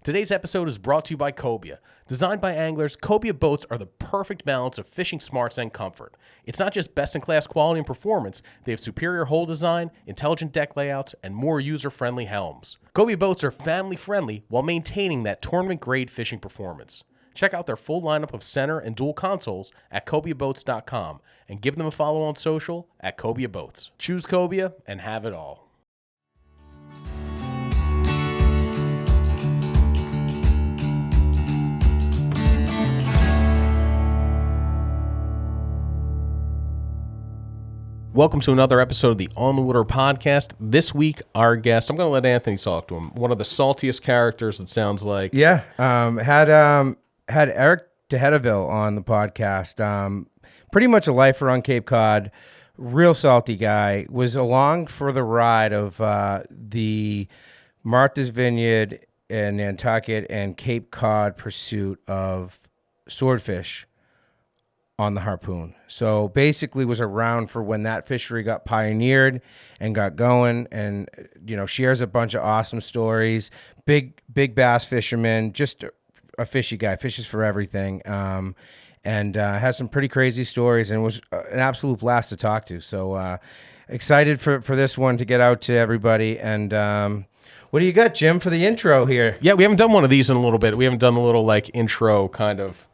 Today's episode is brought to you by Kobia. Designed by anglers, Kobia boats are the perfect balance of fishing smarts and comfort. It's not just best-in-class quality and performance, they have superior hull design, intelligent deck layouts, and more user-friendly helms. Kobia boats are family-friendly while maintaining that tournament-grade fishing performance. Check out their full lineup of center and dual consoles at KobiaBoats.com and give them a follow on social at Kobia Boats. Choose Kobia and have it all. Welcome to another episode of the On the Water podcast. This week, our guest, I'm going to let Anthony talk to him. One of the saltiest characters, it sounds like. Yeah, had Eric Deaville on the podcast. Pretty much a lifer on Cape Cod, real salty guy. Was along for the ride of the Martha's Vineyard in Nantucket and Cape Cod pursuit of swordfish on the harpoon. So basically was around for when that fishery got pioneered and got going, and shares a bunch of awesome stories. Big bass fisherman, just a fishy guy, fishes for everything, and has some pretty crazy stories, and was an absolute blast to talk to. So excited for this one to get out to everybody. And what do you got, Jim, for the intro here? Yeah, we haven't done one of these in a little bit. We haven't done a little intro kind of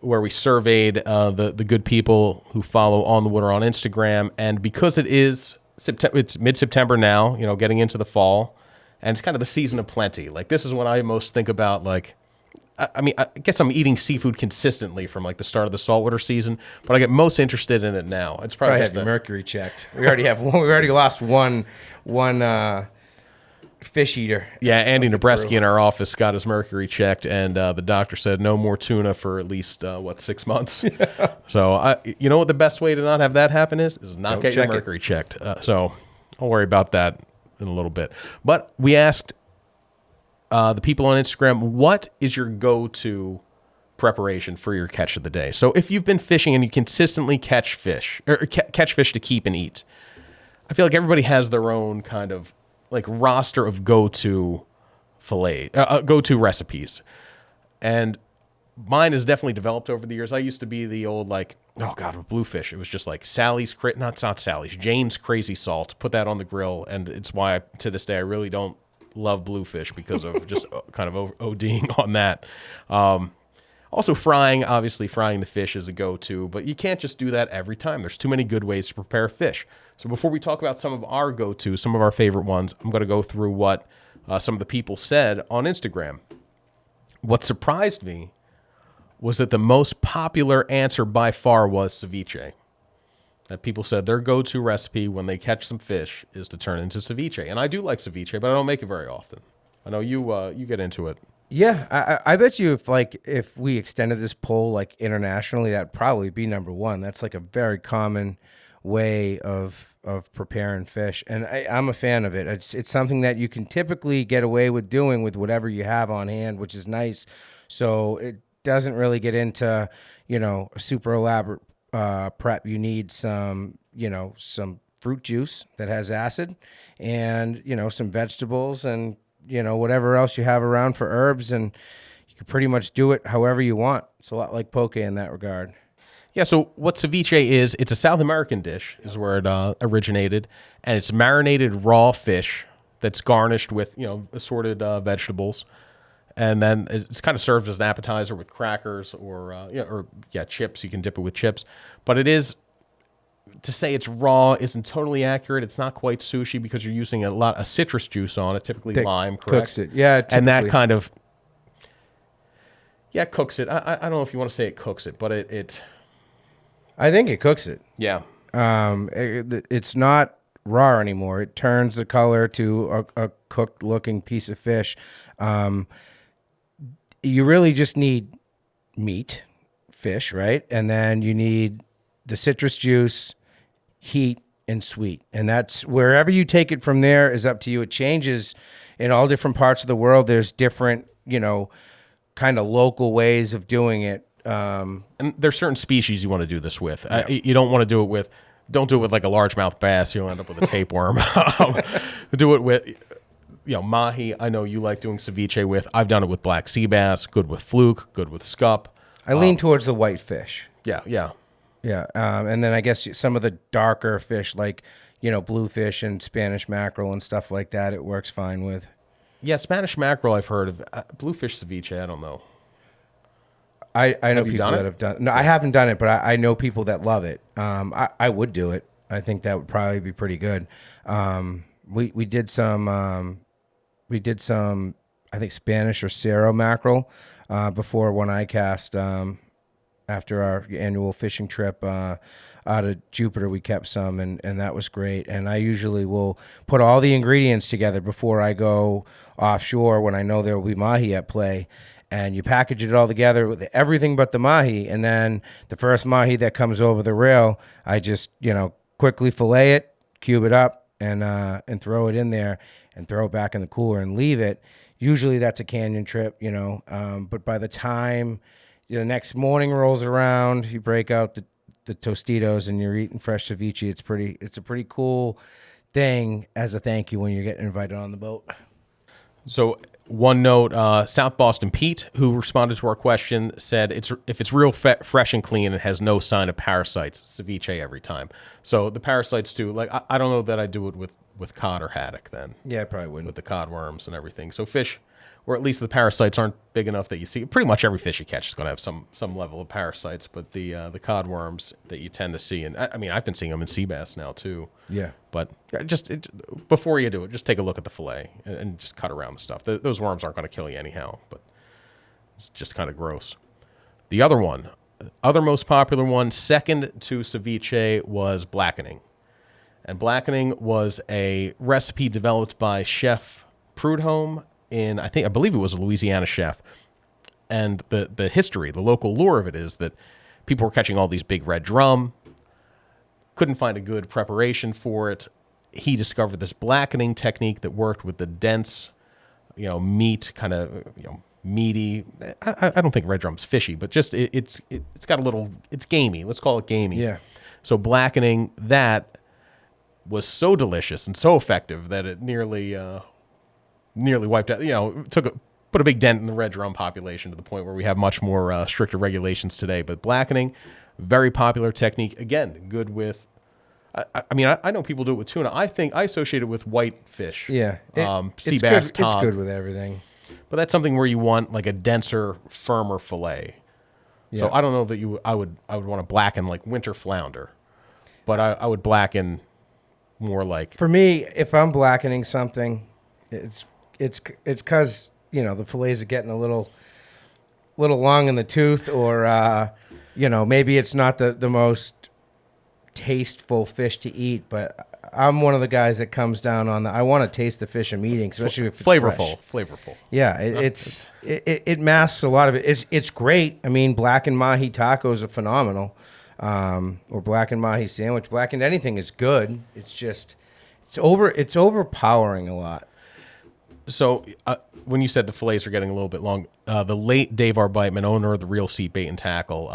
where we surveyed the good people who follow On the Water on Instagram. And because it is it's mid-September now, getting into the fall, and it's kind of the season of plenty. This is when I most think about, I guess I'm eating seafood consistently from the start of the saltwater season, but I get most interested in it now. It's probably have the mercury checked. We already have one. We already lost one fish eater. Yeah, Andy Nebreski in our office got his mercury checked, and the doctor said no more tuna for at least 6 months. Yeah. So you know what the best way to not have that happen is not get your mercury checked. So I'll worry about that in a little bit. But we asked the people on Instagram, what is your go-to preparation for your catch of the day? So if you've been fishing and you consistently catch fish, or catch fish to keep and eat, I feel like everybody has their own kind of roster of go-to recipes. And mine has definitely developed over the years. I used to be the old with bluefish. It was just Jane's crazy salt. Put that on the grill, and it's why to this day I really don't love bluefish, because of just kind of ODing on that. Also frying the fish is a go-to, but you can't just do that every time. There's too many good ways to prepare fish. So before we talk about some of our go-tos, some of our favorite ones, I'm going to go through what some of the people said on Instagram. What surprised me was that the most popular answer by far was ceviche. That people said their go-to recipe when they catch some fish is to turn into ceviche. And I do like ceviche, but I don't make it very often. I know you get into it. Yeah, I bet you if we extended this poll internationally, that'd probably be number one. That's a very common way of preparing fish, and I'm a fan of it. It's something that you can typically get away with doing with whatever you have on hand, which is nice. So it doesn't really get into a super elaborate prep. You need some fruit juice that has acid, and some vegetables, and whatever else you have around for herbs, and you can pretty much do it however you want. It's a lot like poke in that regard. Yeah, so what ceviche is, it's a South American dish, is where it originated, and it's marinated raw fish that's garnished with, assorted vegetables, and then it's kind of served as an appetizer with crackers or chips. You can dip it with chips, but it is, to say it's raw isn't totally accurate. It's not quite sushi because you're using a lot of citrus juice on it, typically lime, correct? Cooks it, yeah. Typically. And that kind of, cooks it. I don't know if you want to say it cooks it, but it I think it cooks it. Yeah. It's not raw anymore. It turns the color to a cooked-looking piece of fish. You really just need meat, fish, right? And then you need the citrus juice, heat, and sweet. And that's wherever you take it from there is up to you. It changes in all different parts of the world. There's different, kind of local ways of doing it. And there's certain species you want to do this with. Yeah. You don't want to do it with, don't do it with a largemouth bass. You'll end up with a tapeworm. Do it with, mahi, I know you like doing ceviche with. I've done it with black sea bass, good with fluke, good with scup. I lean towards the white fish. Yeah. Yeah, and then I guess some of the darker fish like, bluefish and Spanish mackerel and stuff like that, it works fine with. Yeah, Spanish mackerel I've heard of. Bluefish ceviche, I don't know. I know you people done that it? have done. No, I haven't done it, but I know people that love it. I would do it. I think that would probably be pretty good. We did some I think Spanish or Cerro mackerel before when I cast after our annual fishing trip out of Jupiter. We kept some and that was great. And I usually will put all the ingredients together before I go offshore when I know there will be mahi at play. And you package it all together with everything but the mahi. And then the first mahi that comes over the rail, I just, quickly fillet it, cube it up, and throw it in there and throw it back in the cooler and leave it. Usually that's a canyon trip, but by the time the next morning rolls around, you break out the Tostitos and you're eating fresh ceviche. It's a pretty cool thing as a thank you when you're getting invited on the boat. So one note, South Boston Pete, who responded to our question, said if it's real fresh and clean, it has no sign of parasites, ceviche every time. So the parasites too, like I don't know that I do it with cod or haddock then. Yeah, I probably wouldn't. With the cod worms and everything. So fish, or at least the parasites aren't big enough that you see. Pretty much every fish you catch is going to have some level of parasites, but the cod worms that you tend to see, and I mean I've been seeing them in sea bass now too. Yeah. But before you do it, just take a look at the fillet and just cut around the stuff. Those worms aren't going to kill you anyhow, but it's just kind of gross. The other most popular one, second to ceviche, was blackening. And blackening was a recipe developed by Chef Prudhomme I believe it was a Louisiana chef. And the history, the local lore of it is that people were catching all these big red drum, couldn't find a good preparation for it. He discovered this blackening technique that worked with the dense, meat, kind of, meaty. I don't think red drum's fishy, but just it's got a little, it's gamey. Let's call it gamey. Yeah. So blackening that was so delicious and so effective that it nearly wiped out. Put a big dent in the red drum population to the point where we have much more stricter regulations today. But blackening, very popular technique. Again, good with. I know people do it with tuna. I think I associate it with white fish. Yeah, sea bass, good. It's good with everything. But that's something where you want like a denser, firmer fillet. Yeah. So I don't know that I would want to blacken like winter flounder, but I would blacken more like. For me, if I'm blackening something, it's because the fillets are getting a little long in the tooth, or maybe it's not the most tasteful fish to eat, but I'm one of the guys that comes down on I want to taste the fish I'm eating, especially if it's flavorful. Yeah, it masks a lot of it. It's great. I mean, blackened mahi tacos are phenomenal, or blackened mahi sandwich. Blackened anything is good. It's just it's overpowering a lot. So when you said the fillets are getting a little bit long, the late Dave R. Beitman, owner of the Real Seat Bait and Tackle,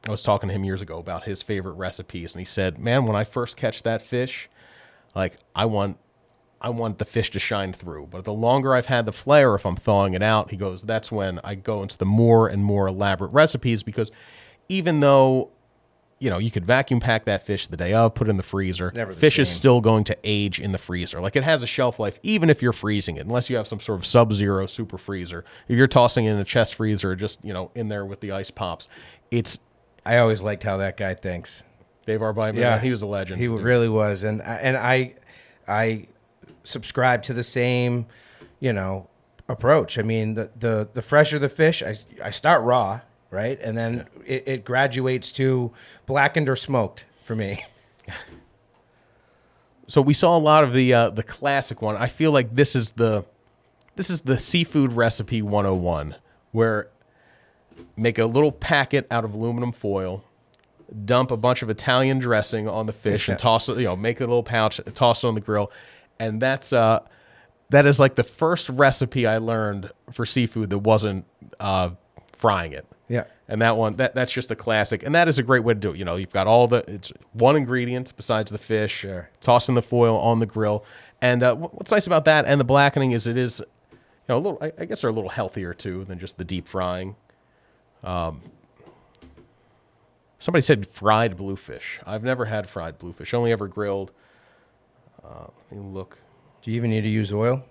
I was talking to him years ago about his favorite recipes, and he said, "Man, when I first catch that fish, like I want the fish to shine through. But the longer I've had the fillet, or if I'm thawing it out," he goes, "that's when I go into the more and more elaborate recipes, because even though you could vacuum pack that fish the day of, put it in the freezer, fish is still going to age in the freezer. Like it has a shelf life, even if you're freezing it, unless you have some sort of sub-zero super freezer. If you're tossing it in a chest freezer, or just in there with the ice pops, I always liked how that guy thinks. Dave R. Beitman, yeah, he was a legend. He really was, and I subscribe to the same, approach. I mean, the fresher the fish, I start raw, right, and then it graduates to blackened or smoked for me. So we saw a lot of the classic one. I feel like this is the seafood recipe 101, where make a little packet out of aluminum foil, dump a bunch of Italian dressing on the fish, and toss it. Make a little pouch, toss it on the grill, and that is like the first recipe I learned for seafood that wasn't frying it. Yeah, and that's just a classic, and that is a great way to do it. You've got it's one ingredient besides the fish. Sure. Toss in the foil on the grill, And what's nice about that and the blackening is it is, a little. I guess they're a little healthier too than just the deep frying. Somebody said fried bluefish. I've never had fried bluefish. Only ever grilled. Let me look. Do you even need to use oil?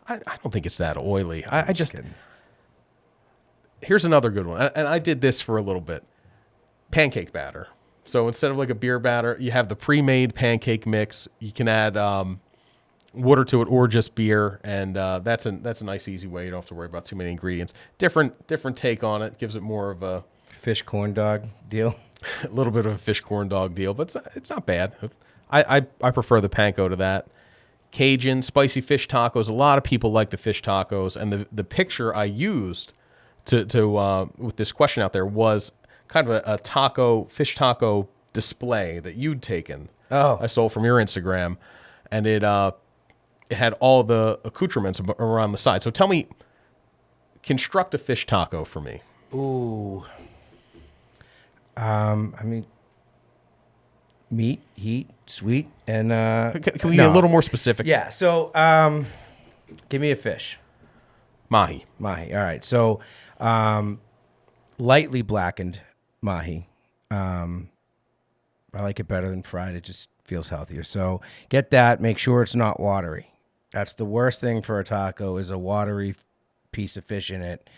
I don't think it's that oily. I just kidding. Here's another good one, and I did this for a little bit. Pancake batter. So instead of like a beer batter, you have the pre-made pancake mix. You can add water to it or just beer, and that's a nice, easy way. You don't have to worry about too many ingredients. Different take on it. Gives it more of a fish corn dog deal. A little bit of a fish corn dog deal, but it's not bad. I prefer the panko to that. Cajun spicy fish tacos. A lot of people like the fish tacos, and the picture I used to with this question out there was kind of a fish taco display that you'd taken. Oh, I stole from your Instagram, and it had all the accoutrements around the side. So tell me, construct a fish taco for me. Ooh. I mean, meat, heat, sweet, and can we get a little more specific? Yeah. So, give me a fish. Mahi. All right. So, lightly blackened mahi. I like it better than fried. It just feels healthier. So get that. Make sure it's not watery. That's the worst thing for a taco is a watery piece of fish in it,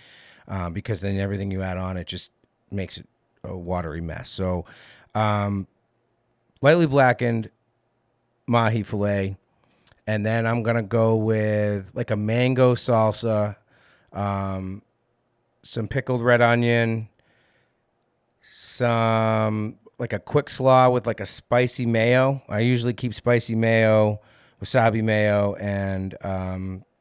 because then everything you add on it just makes it a watery mess. So, lightly blackened mahi fillet, and then I'm gonna go with like a mango salsa, some pickled red onion, some like a quick slaw with like a spicy mayo. I usually keep spicy mayo, wasabi mayo, and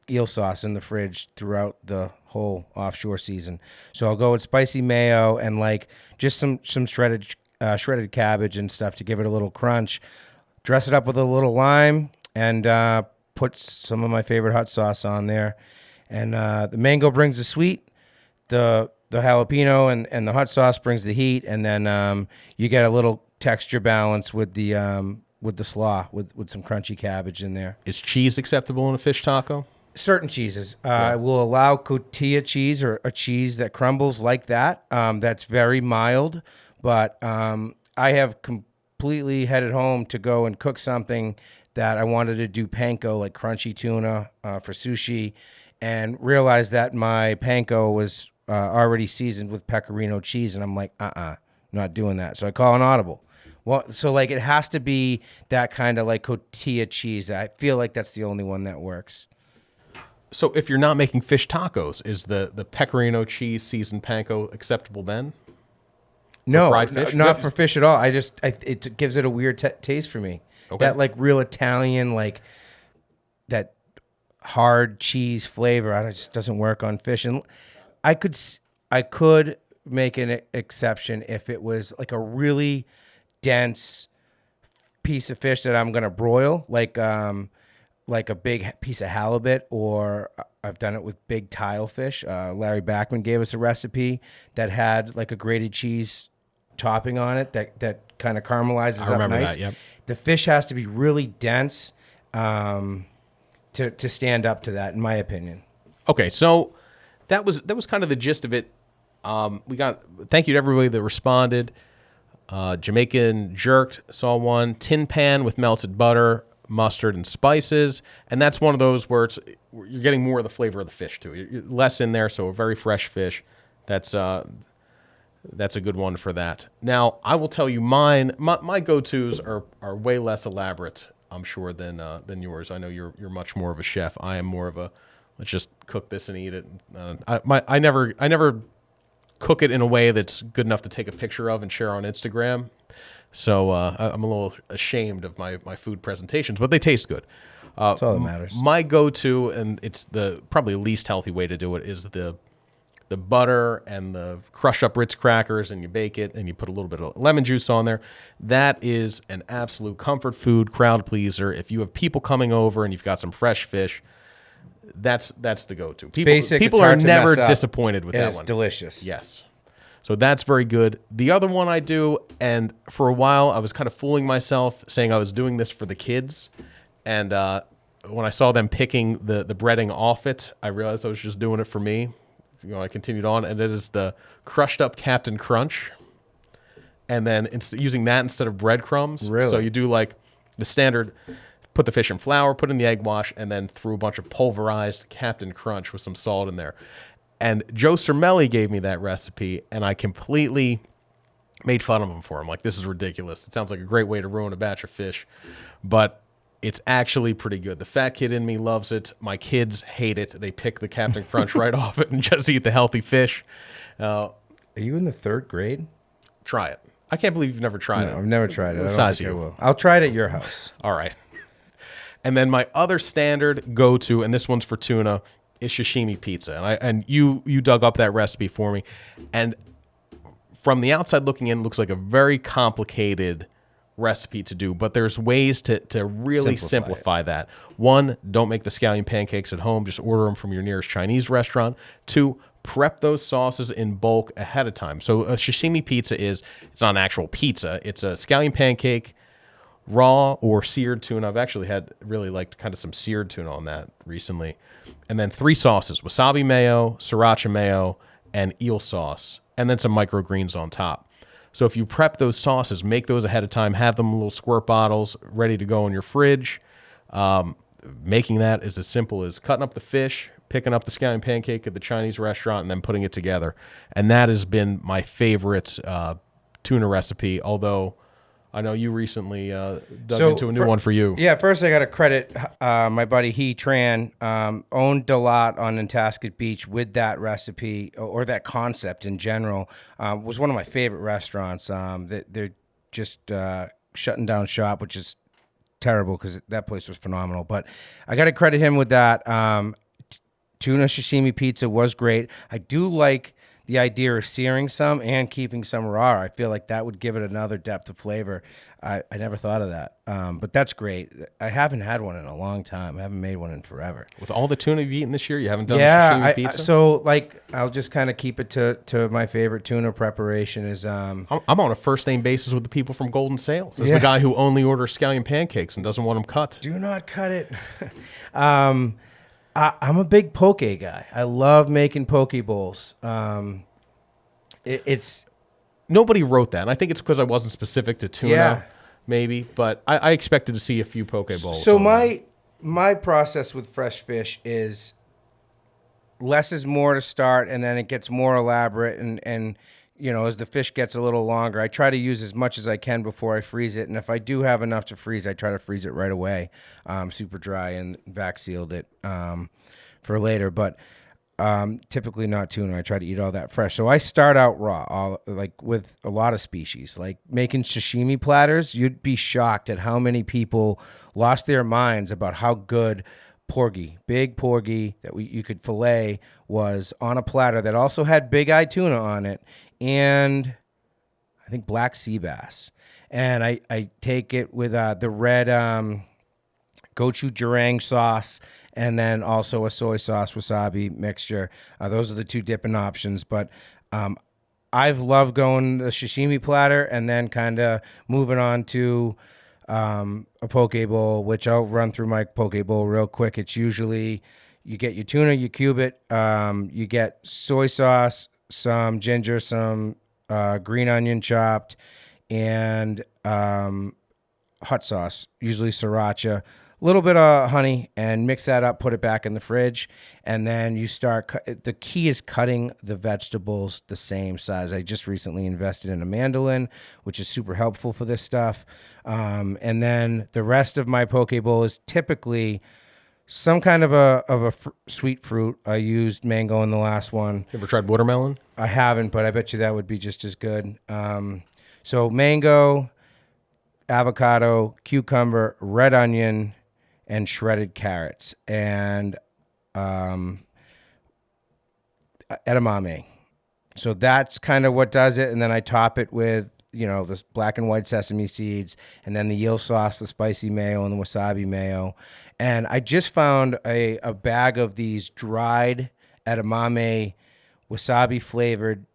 eel sauce in the fridge throughout the whole offshore season. So I'll go with spicy mayo and like just some shredded cabbage and stuff to give it a little crunch. Dress it up with a little lime and put some of my favorite hot sauce on there. And the mango brings the sweet, the jalapeno and the hot sauce brings the heat, and then you get a little texture balance with the slaw with some crunchy cabbage in there. Is cheese acceptable in a fish taco? Certain cheeses. I will allow cotija cheese or a cheese that crumbles like that. That's very mild, but I have completely headed home to go and cook something that I wanted to do panko, like crunchy tuna for sushi, and realized that my panko was already seasoned with pecorino cheese, and I'm like, not doing that. So I call an audible. Well, so like it has to be that kind of like cotija cheese. I feel like that's the only one that works. So if you're not making fish tacos, is the pecorino cheese seasoned panko acceptable then? No, fried fish? not for fish at all. It gives it a weird taste for me. Okay. That like real Italian, like that hard cheese flavor. It just doesn't work on fish. And I could make an exception if it was like a really dense piece of fish that I'm gonna broil, like a big piece of halibut, or I've done it with big tile fish. Larry Backman gave us a recipe that had like a grated cheese topping on it that kind of caramelizes up nice. That, yep. The fish has to be really dense to stand up to that, in my opinion. Okay, so that was kind of the gist of it. Thank you to everybody that responded. Jamaican jerked saw one. Tin pan with melted butter, mustard, and spices, and that's one of those where you're getting more of the flavor of the fish too. You're less in there, so a very fresh fish. That's a good one for that. Now I will tell you mine. My go-tos are way less elaborate, I'm sure, than yours. I know you're much more of a chef. I am more of a let's just cook this and eat it. I never cook it in a way that's good enough to take a picture of and share on Instagram. So I'm a little ashamed of my food presentations, but they taste good. That's all that matters. My go-to, and it's the probably least healthy way to do it, is the butter and the crushed up Ritz crackers, and you bake it, and you put a little bit of lemon juice on there. That is an absolute comfort food, crowd pleaser. If you have people coming over and you've got some fresh fish, that's the go-to. People are never disappointed with that one. It's delicious. Yes. So that's very good. The other one I do, and for a while I was kind of fooling myself saying I was doing this for the kids, And when I saw them picking the breading off it, I realized I was just doing it for me. I continued on, and it is the crushed up Captain Crunch. And then using that instead of breadcrumbs. Really? So you do like the standard, put the fish in flour, put in the egg wash, and then threw a bunch of pulverized Captain Crunch with some salt in there. And Joe Cermelli gave me that recipe, and I completely made fun of him for him. Like, this is ridiculous. It sounds like a great way to ruin a batch of fish. But it's actually pretty good. The fat kid in me loves it. My kids hate it. They pick the Captain Crunch right off it and just eat the healthy fish. Are you in the 3rd grade? Try it. I can't believe you've never tried it. I've never tried it. What I size don't think are you? I will. I'll try it at your house. All right. And then my other standard go-to, and this one's for tuna, is sashimi pizza. And you dug up that recipe for me. And from the outside looking in, it looks like a very complicated recipe to do, but there's ways to really simplify that. 1, don't make the scallion pancakes at home. Just order them from your nearest Chinese restaurant. 2, prep those sauces in bulk ahead of time. So a sashimi pizza it's not an actual pizza. It's a scallion pancake, raw or seared tuna. I've actually really liked kind of some seared tuna on that recently. And then 3 sauces, wasabi mayo, sriracha mayo, and eel sauce, and then some microgreens on top. So if you prep those sauces, make those ahead of time, have them in little squirt bottles ready to go in your fridge. Making that is as simple as cutting up the fish, picking up the scallion pancake at the Chinese restaurant, and then putting it together. And that has been my favorite tuna recipe, although I know you recently dug into a new one for you. Yeah, first I got to credit my buddy He Tran, owned a lot on Nantasket Beach with that recipe or that concept in general. Was one of my favorite restaurants. They're just shutting down shop, which is terrible because that place was phenomenal. But I got to credit him with that. Tuna sashimi pizza was great. I do like the idea of searing some and keeping some raw. I feel like that would give it another depth of flavor. I never thought of that, but that's great. I haven't had one in a long time. I haven't made one in forever. With all the tuna you've eaten this year, you haven't done sashimi pizza? So like I'll just kind of keep it to my favorite tuna preparation is I'm on a first name basis with the people from Golden Sales. It's the guy who only orders scallion pancakes and doesn't want them cut. Do not cut it. I'm a big poke guy. I love making poke bowls. It's nobody wrote that, and I think it's because I wasn't specific to tuna, maybe. But I expected to see a few poke bowls. So my process with fresh fish is less is more to start, and then it gets more elaborate. And you know, as the fish gets a little longer, I try to use as much as I can before I freeze it. And if I do have enough to freeze, I try to freeze it right away, super dry, and vac sealed it for later. But typically not tuna. I try to eat all that fresh. So I start out raw, like with a lot of species, like making sashimi platters. You'd be shocked at how many people lost their minds about how good porgy, big porgy that you could fillet was on a platter that also had big eye tuna on it, and I think black sea bass. And I take it with the red gochujang sauce, and then also a soy sauce wasabi mixture. Those are the 2 dipping options. But I've loved going the sashimi platter and then kind of moving on to a poke bowl, which I'll run through my poke bowl real quick. It's usually you get your tuna, you cube it, you get soy sauce, some ginger, some green onion chopped, and hot sauce, usually sriracha, a little bit of honey, and mix that up, put it back in the fridge, and then you start. The key is cutting the vegetables the same size. I just recently invested in a mandolin, which is super helpful for this stuff. And then the rest of my poke bowl is typically some kind of a sweet fruit. I used mango in the last one. You ever tried watermelon? I haven't, but I bet you that would be just as good. So mango, avocado, cucumber, red onion, and shredded carrots, and edamame. So that's kind of what does it. And then I top it with, the black and white sesame seeds, and then the eel sauce, the spicy mayo, and the wasabi mayo. And I just found a bag of these dried edamame, wasabi flavored,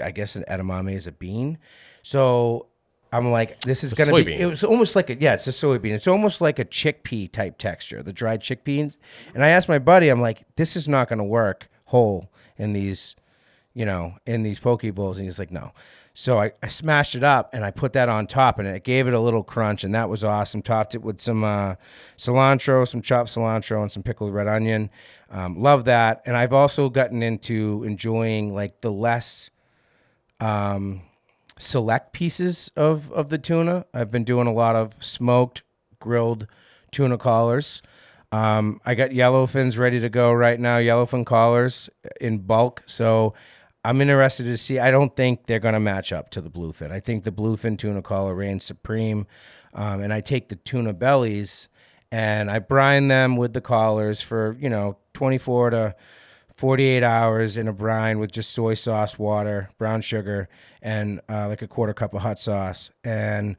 I guess an edamame is a bean. So I'm like, this is The going to be, soybean. it was almost like it's a soybean. It's almost like a chickpea type texture, the dried chickpeas. And I asked my buddy, I'm like, this is not going to work whole in these, in these poke bowls. And he's like, no. So I smashed it up and I put that on top and it gave it a little crunch and that was awesome. Topped it with some cilantro, some chopped cilantro and some pickled red onion. Love that. And I've also gotten into enjoying like the less select pieces of the tuna. I've been doing a lot of smoked, grilled tuna collars. I got yellowfins ready to go right now, yellowfin collars in bulk. So I'm interested to see. I don't think they're going to match up to the bluefin. I think the bluefin tuna collar reigns supreme. And I take the tuna bellies and I brine them with the collars for, 24 to 48 hours in a brine with just soy sauce, water, brown sugar, and like a quarter cup of hot sauce. And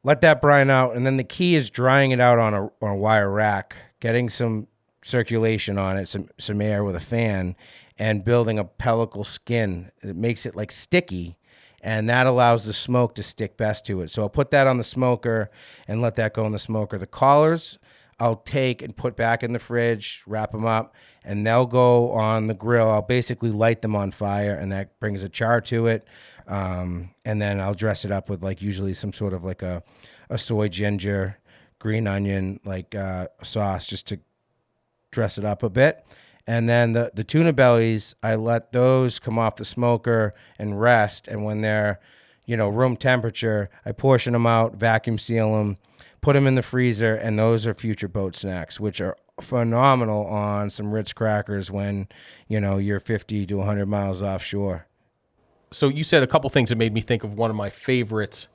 let that brine out. And then the key is drying it out on a wire rack, getting some circulation on it, some air with a fan, and building a pellicle skin. It makes it like sticky, and that allows the smoke to stick best to it. So I'll put that on the smoker and let that go in the smoker. The collars I'll take and put back in the fridge, wrap them up, and they'll go on the grill. I'll basically light them on fire, and that brings a char to it. And then I'll dress it up with like usually some sort of like a soy ginger, green onion, like sauce just to dress it up a bit. And then the tuna bellies, I let those come off the smoker and rest. And when they're, room temperature, I portion them out, vacuum seal them, put them in the freezer, and those are future boat snacks, which are phenomenal on some Ritz crackers when, you're 50 to 100 miles offshore. So you said a couple things that made me think of one of my favorite,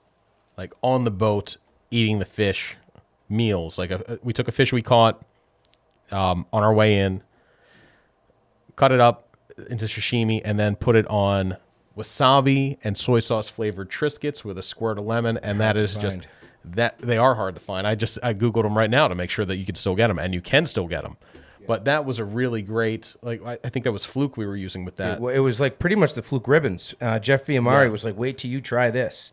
like on the boat, eating the fish meals. Like we took a fish we caught on our way in, cut it up into sashimi, and then put it on wasabi and soy sauce flavored Triscuits with a squirt of lemon. And that is just that they are hard to find. I Googled them right now to make sure that you can still get them, and you can still get them. But that was a really great, like, I think that was Fluke we were using with that. It was like pretty much the Fluke ribbons. Jeff Fiamari was like, wait till you try this.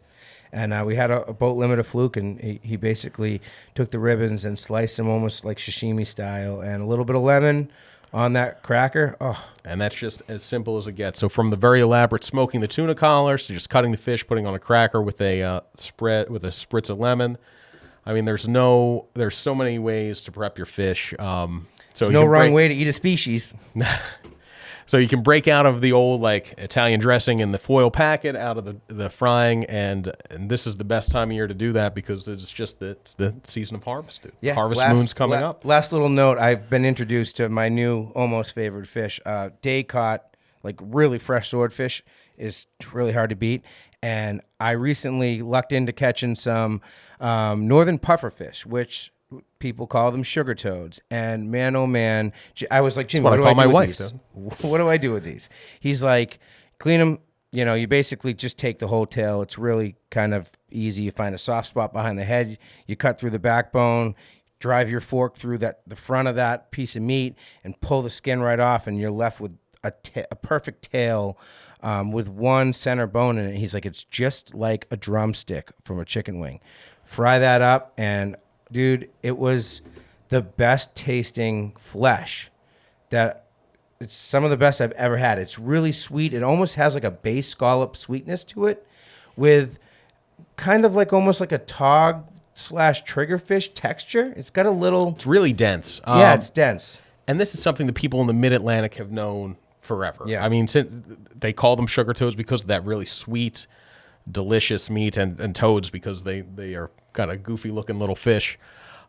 And we had a boat limit of Fluke, and he basically took the ribbons and sliced them almost like sashimi style, and a little bit of lemon on that cracker. Oh. And that's just as simple as it gets. So from the very elaborate smoking the tuna collars to just cutting the fish, putting on a cracker with a spread with a spritz of lemon. I mean, there's so many ways to prep your fish. So there's no wrong way to eat a species. So you can break out of the old like Italian dressing in the foil packet out of the frying, and this is the best time of year to do that because it's the season of harvest, dude. Yeah, Harvest moon's coming up. Last little note, I've been introduced to my new almost favorite fish. Day-caught, like really fresh swordfish is really hard to beat. And I recently lucked into catching some northern pufferfish, which people call them sugar toads. And man, oh man, I was like, Jimmy, what do I do with these? What do I do with these? He's like, clean them. You basically just take the whole tail. It's really kind of easy. You find a soft spot behind the head. You cut through the backbone, drive your fork through the front of that piece of meat, and pull the skin right off, and you're left with a perfect tail with one center bone in it. He's like, it's just like a drumstick from a chicken wing. Fry that up, and dude, it was the best tasting flesh it's some of the best I've ever had. It's really sweet. It almost has like a bay scallop sweetness to it with kind of like almost like a tog / triggerfish texture. It's got a little... It's really dense. Yeah, it's dense. And this is something that people in the mid-Atlantic have known forever. Yeah. I mean, since they call them sugar toads because of that really sweet, delicious meat, and toads because they are kind of goofy-looking little fish.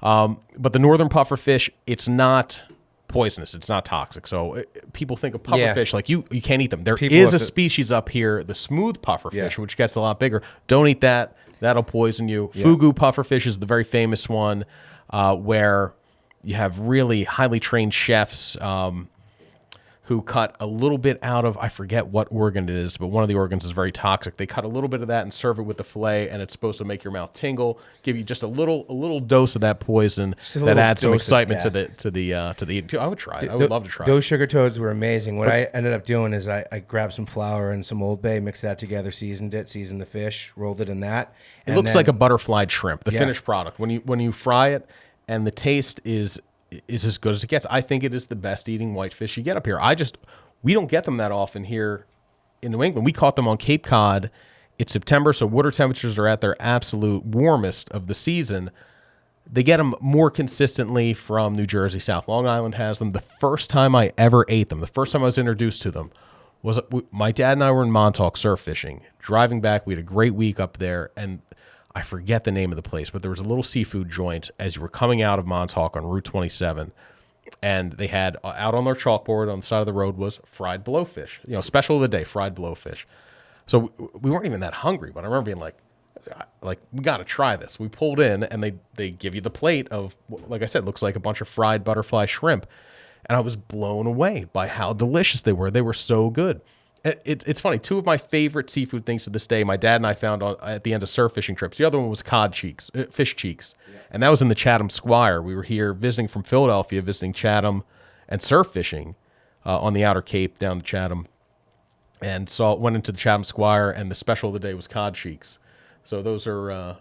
But the northern pufferfish, it's not poisonous. It's not toxic. So people think of pufferfish like you can't eat them. There is a species up here, the smooth pufferfish, which gets a lot bigger. Don't eat that. That'll poison you. Yeah. Fugu pufferfish is the very famous one where you have really highly trained chefs who cut a little bit out of, I forget what organ it is, but one of the organs is very toxic. They cut a little bit of that and serve it with the fillet, and it's supposed to make your mouth tingle, give you just a little dose of that poison that adds some excitement to the eating. I would try it. I would love to try it. Those sugar toads were amazing. What I ended up doing is I grabbed some flour and some Old Bay, mixed that together, seasoned the fish, rolled it in that. It looks like a butterflied shrimp, the finished product. When you fry it, and the taste is as good as it gets. I think it is the best eating whitefish you get up here. We don't get them that often here in New England. We caught them on Cape Cod. It's September, so water temperatures are at their absolute warmest of the season. They get them more consistently from New Jersey. South Long Island has them. The first time I ever ate them, the first time I was introduced to them, was my dad and I were in Montauk surf fishing. Driving back, we had a great week up there, and I forget the name of the place, but there was a little seafood joint as you were coming out of Montauk on Route 27, and they had out on their chalkboard on the side of the road was fried blowfish, special of the day, fried blowfish. So we weren't even that hungry, but I remember being like we got to try this. We pulled in, and they give you the plate of, like I said, looks like a bunch of fried butterfly shrimp, and I was blown away by how delicious they were. They were so good. It's funny. Two of my favorite seafood things to this day, my dad and I found at the end of surf fishing trips. The other one was fish cheeks. Yeah. And that was in the Chatham Squire. We were here visiting from Philadelphia, visiting Chatham and surf fishing on the Outer Cape down to Chatham. And went into the Chatham Squire, and the special of the day was cod cheeks. So those are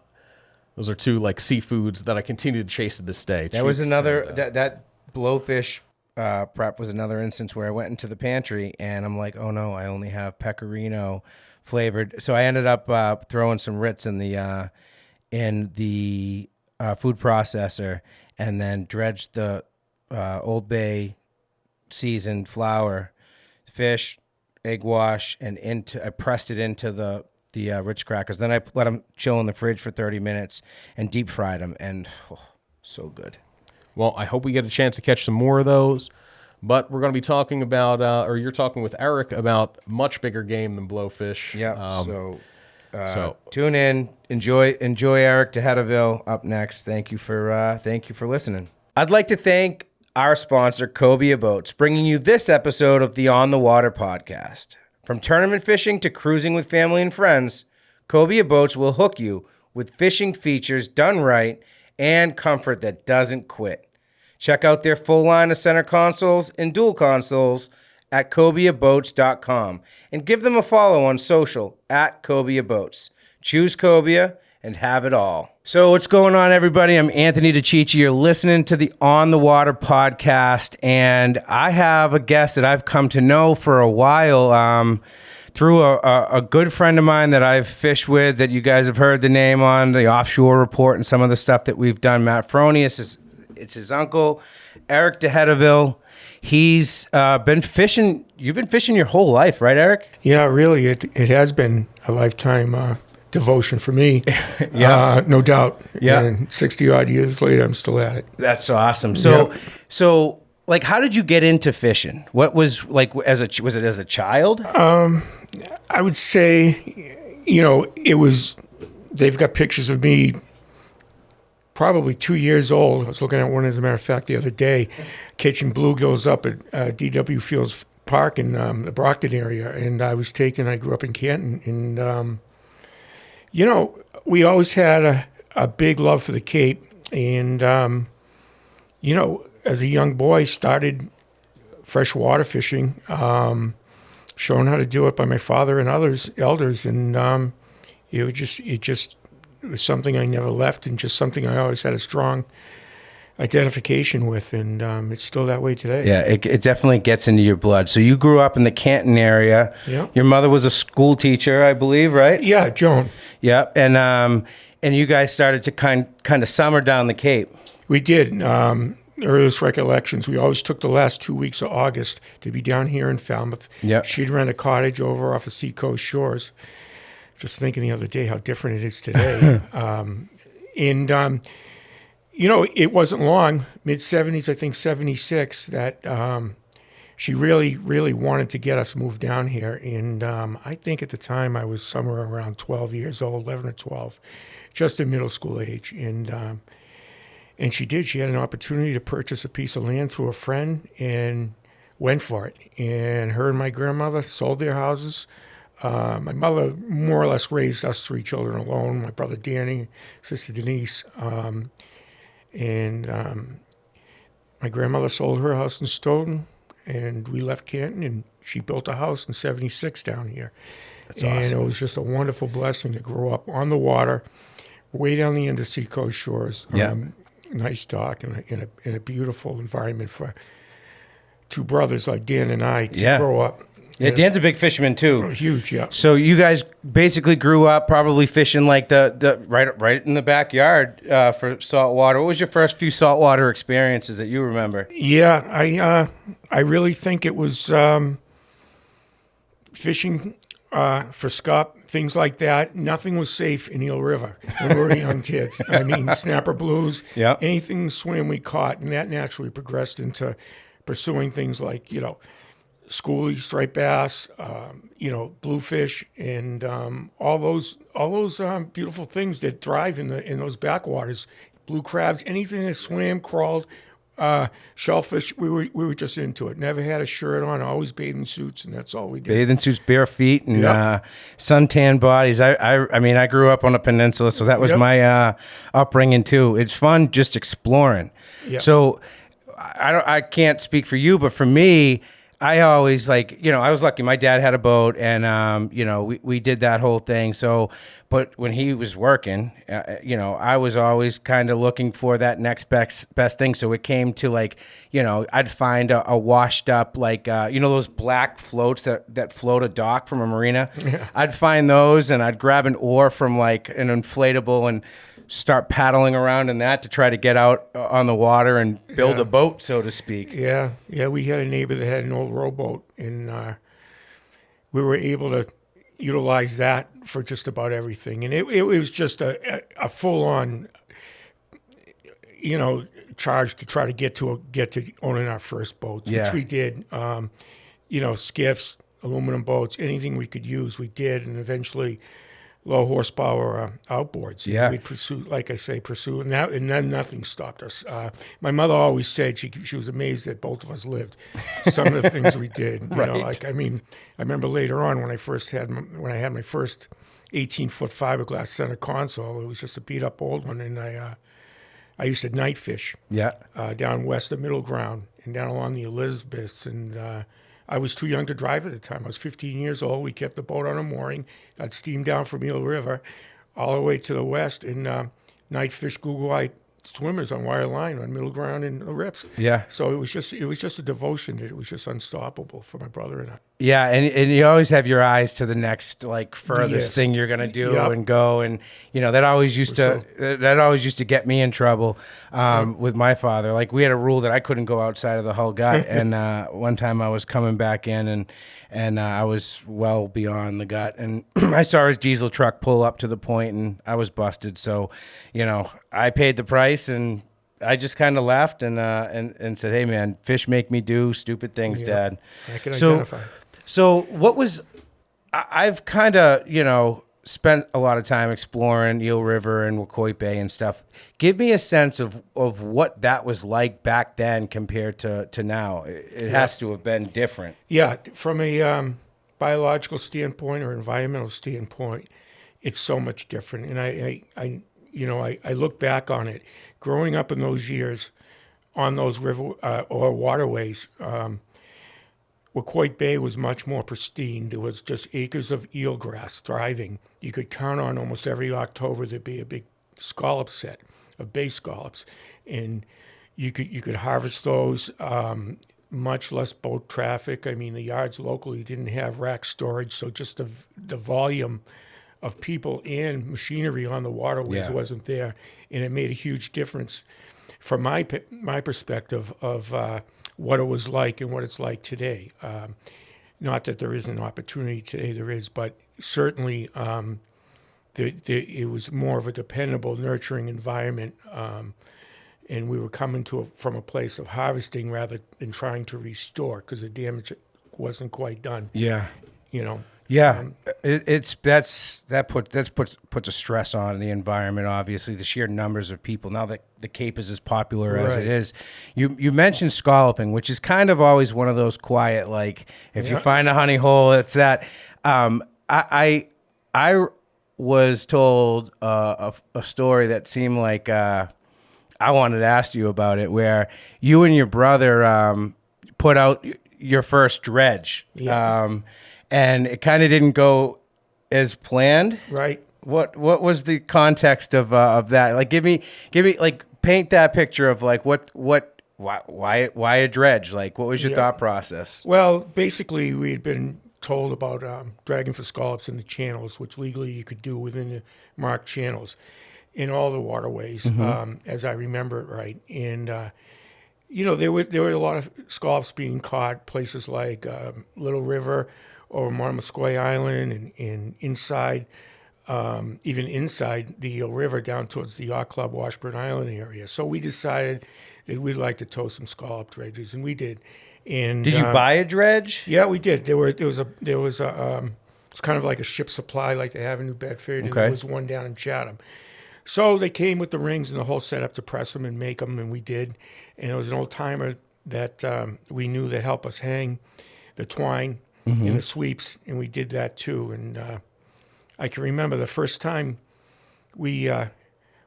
two like seafoods that I continue to chase to this day. That was another, that blowfish prep was another instance where I went into the pantry and I'm like, oh no, I only have pecorino flavored. So I ended up throwing some Ritz in the food processor, and then dredged the Old Bay seasoned flour, fish, egg wash, and I pressed it into the Ritz crackers. Then I let them chill in the fridge for 30 minutes and deep fried them, and so good. Well, I hope we get a chance to catch some more of those, but we're going to be talking about, or you're talking with Eric about much bigger game than blowfish. Yeah. So tune in, enjoy Eric to Deaville up next. Thank you for listening. I'd like to thank our sponsor, Kobia Boats, bringing you this episode of the On the Water podcast. From tournament fishing to cruising with family and friends, Kobia Boats will hook you with fishing features done right and comfort that doesn't quit. Check out their full line of center consoles and dual consoles at KobiaBoats.com and give them a follow on social at Kobia Boats. Choose Kobia and have it all. So what's going on, everybody? I'm Anthony DeiCicchi. You're listening to the On the Water podcast, and I have a guest that I've come to know for a while through a good friend of mine that I've fished with, that you guys have heard the name on the Offshore Report and some of the stuff that we've done. Matt Fronius, it's his uncle, Eric Deaville. He's been fishing. You've been fishing your whole life, right, Eric? Yeah, really. It has been a lifetime devotion for me. Yeah. No doubt. Yeah. And 60 odd years later, I'm still at it. That's awesome. So like, how did you get into fishing? What was like, was it as a child? I would say, they've got pictures of me probably 2 years old. I was looking at one, as a matter of fact, the other day, catching bluegills up at DW Fields Park in the Brockton area. And I grew up in Canton. And, we always had a big love for the Cape. And, as a young boy, started freshwater fishing, shown how to do it by my father and elders. And it was something I never left, and just something I always had a strong identification with, and it's still that way today. Yeah, it definitely gets into your blood. So you grew up in the Canton area. Yeah. Your mother was a school teacher, I believe, right? Yeah, Joan. Yeah, and you guys started to kind of summer down the Cape. We did. Earliest recollections, we always took the last 2 weeks of August to be down here in Falmouth. Yeah. She'd rent a cottage over off of Seacoast Shores. Just thinking the other day how different it is today. It wasn't long, mid-'70s, I think 76, that she really, really wanted to get us moved down here. And I think at the time I was somewhere around 12 years old, 11 or 12, just in middle school age. And she did. She had an opportunity to purchase a piece of land through a friend, and went for it. And her and my grandmother sold their houses. My mother more or less raised us 3 children alone, my brother Danny, sister Denise. My grandmother sold her house in Stoughton, and we left Canton, and she built a house in 76 down here. That's and awesome. It was just a wonderful blessing to grow up on the water, way down the end of seacoast shores. Yeah. Nice dock and in a beautiful environment for 2 brothers like Dan and I to grow up. Yeah, Dan's a big fisherman too. Huge, yeah. So you guys basically grew up probably fishing like the right in the backyard for saltwater. What was your first few saltwater experiences that you remember? Yeah, I really think it was fishing for scup, things like that. Nothing was safe in Eel River when we were young kids. I mean, snapper blues, anything swim we caught, and that naturally progressed into pursuing things like, schoolie, striped bass, bluefish, and all those beautiful things that thrive in those backwaters. Blue crabs, anything that swam, crawled, shellfish. We were just into it. Never had a shirt on. Always bathing suits, and that's all we did. Bathing suits, bare feet, and suntan bodies. I mean, I grew up on a peninsula, so that was my upbringing too. It's fun just exploring. Yep. So I can't speak for you, but for me, I always I was lucky. My dad had a boat, and we did that whole thing. So, but when he was working, I was always kind of looking for that next best thing. So it came to I'd find a washed up those black floats that float a dock from a marina. Yeah. I'd find those, and I'd grab an oar from an inflatable and start paddling around in that to try to get out on the water and build a boat, so to speak. Yeah. We had a neighbor that had an old rowboat, and we were able to utilize that for just about everything. And it was just a full-on, charge to try to get to owning our first boats, which we did. Skiffs, aluminum boats, anything we could use, we did, and eventually low horsepower outboards. Yeah, we'd pursue, and then nothing stopped us. My mother always said she was amazed that both of us lived. Some of the things we did, right. I remember later on when I had my first 18-foot fiberglass center console. It was just a beat up old one, and I used to night fish. Down west of Middle Ground and down along the Elizabeths, and I was too young to drive at the time. I was 15 years old. We kept the boat on a mooring. I'd steam down from Eel River all the way to the west and night fish Google-Eye swimmers on wire line on Middle Ground and the Rips. Yeah. So it was just a devotion that it was just unstoppable for my brother and I. Yeah, and you always have your eyes to the next furthest thing you're gonna do and go, and that always used to get me in trouble with my father. Like, we had a rule that I couldn't go outside of the Hull Gut, and one time I was coming back in and I was well beyond the gut, and I saw his diesel truck pull up to the point, and I was busted. So, I paid the price, and I just kind of laughed and said, "Hey, man, fish make me do stupid things, Dad." I can identify. So what was, I've kind of, spent a lot of time exploring Eel River and Wacoit Bay and stuff. Give me a sense of what that was like back then compared to now. It has to have been different. Yeah, from a biological standpoint or environmental standpoint, it's so much different. And I look back on it. Growing up in those years on those river or waterways, Wacoit Bay was much more pristine. There was just acres of eelgrass thriving. You could count on almost every October there'd be a big scallop set of bay scallops, and you could harvest those. Much less boat traffic. I mean, the yards locally didn't have rack storage, so just the volume of people and machinery on the waterways wasn't there, and it made a huge difference from my perspective of what it was like and what it's like today. Not that there isn't opportunity today, there is, but certainly it was more of a dependable, nurturing environment, and we were coming from a place of harvesting rather than trying to restore because the damage wasn't quite done. Yeah. Yeah, that puts a stress on the environment. Obviously, the sheer numbers of people now that the Cape is as popular as it is. You mentioned scalloping, which is kind of always one of those quiet, like if you find a honey hole, it's that. I was told a story that seemed like I wanted to ask you about it, where you and your brother put out your first dredge. Yeah. And it kind of didn't go as planned. Right. What was the context of that? Like, give me like paint that picture of like why a dredge? Like, what was your thought process? Well, basically, we had been told about dragging for scallops in the channels, which legally you could do within the marked channels in all the waterways, as I remember it right. And there were a lot of scallops being caught places like Little River or Monomoskoy Island and inside, even inside the river down towards the Yacht Club Washburn Island area. So we decided that we'd like to tow some scallop dredges, and we did. And did you buy a dredge? Yeah, we did. There was it's kind of like a ship supply like they have in New Bedford, and there was one down in Chatham. So they came with the rings and the whole setup to press them and make them, and we did. And it was an old timer that we knew that helped us hang the twine and the sweeps, and we did that too. And I can remember the first time we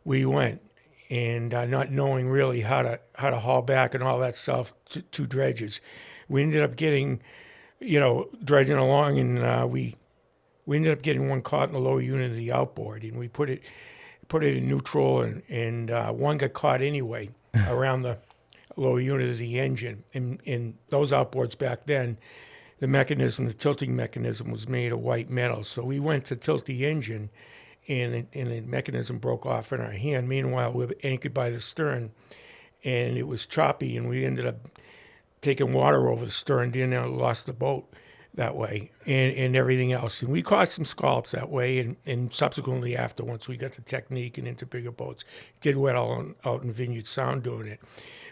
went, and not knowing really how to haul back and all that stuff to dredges. We ended up getting, dredging along, and we ended up getting one caught in the lower unit of the outboard, and we put it in neutral, and one got caught anyway around the lower unit of the engine. And those outboards back then, the tilting mechanism was made of white metal. So we went to tilt the engine, and the mechanism broke off in our hand. Meanwhile, we were anchored by the stern, and it was choppy, and we ended up taking water over the stern, lost the boat that way, and everything else. And we caught some scallops that way, and subsequently after, once we got the technique and into bigger boats, did well out in Vineyard Sound doing it.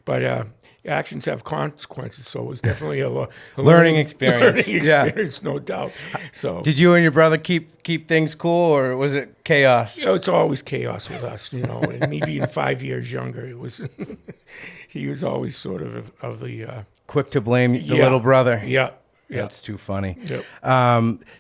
But actions have consequences, so it was definitely a learning experience. No doubt. So, did you and your brother keep things cool, or was it chaos? It's always chaos with us, And me being 5 years younger, it was. He was always sort of the quick to blame the little brother. Yeah. That's too funny. Yep.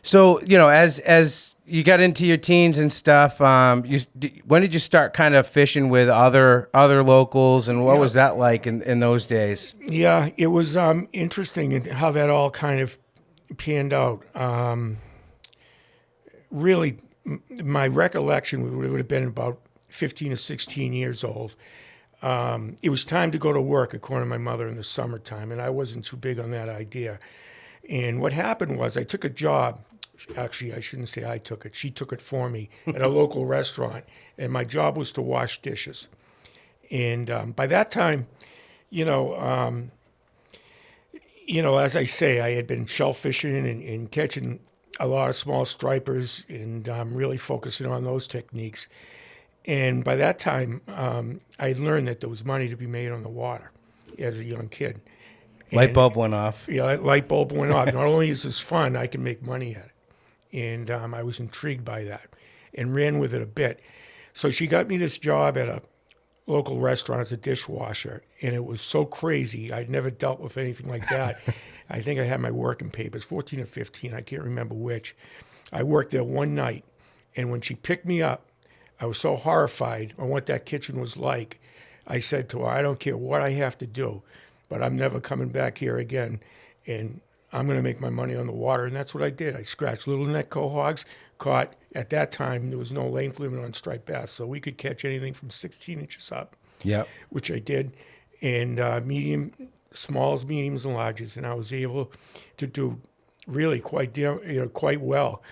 So as you got into your teens and stuff, when did you start kind of fishing with other locals, and what was that like in those days? Yeah, it was interesting how that all kind of panned out. Really, my recollection would have been about 15 or 16 years old. It was time to go to work, according to my mother, in the summertime, and I wasn't too big on that idea. And what happened was I took a job. Actually, I shouldn't say I took it. She took it for me at a local restaurant. And my job was to wash dishes. And by that time, as I say, I had been shellfishing and catching a lot of small stripers, and really focusing on those techniques. And by that time, I had learned that there was money to be made on the water as a young kid. Light bulb went off. Yeah, light bulb went off. Not only is this fun, I can make money at it. And I was intrigued by that and ran with it a bit. So she got me this job at a local restaurant as a dishwasher, and it was so crazy. I'd never dealt with anything like that. I think I had my working papers, 14 or 15, I can't remember which. I worked there one night, and when she picked me up, I was so horrified on what that kitchen was like. I said to her, I don't care what I have to do, but I'm never coming back here again, and I'm going to make my money on the water. And that's what I did. I scratched little neck quahogs, caught, at that time, there was no length limit on striped bass, so we could catch anything from 16 inches up, which I did, and medium, smalls, mediums, and larges, and I was able to do really quite well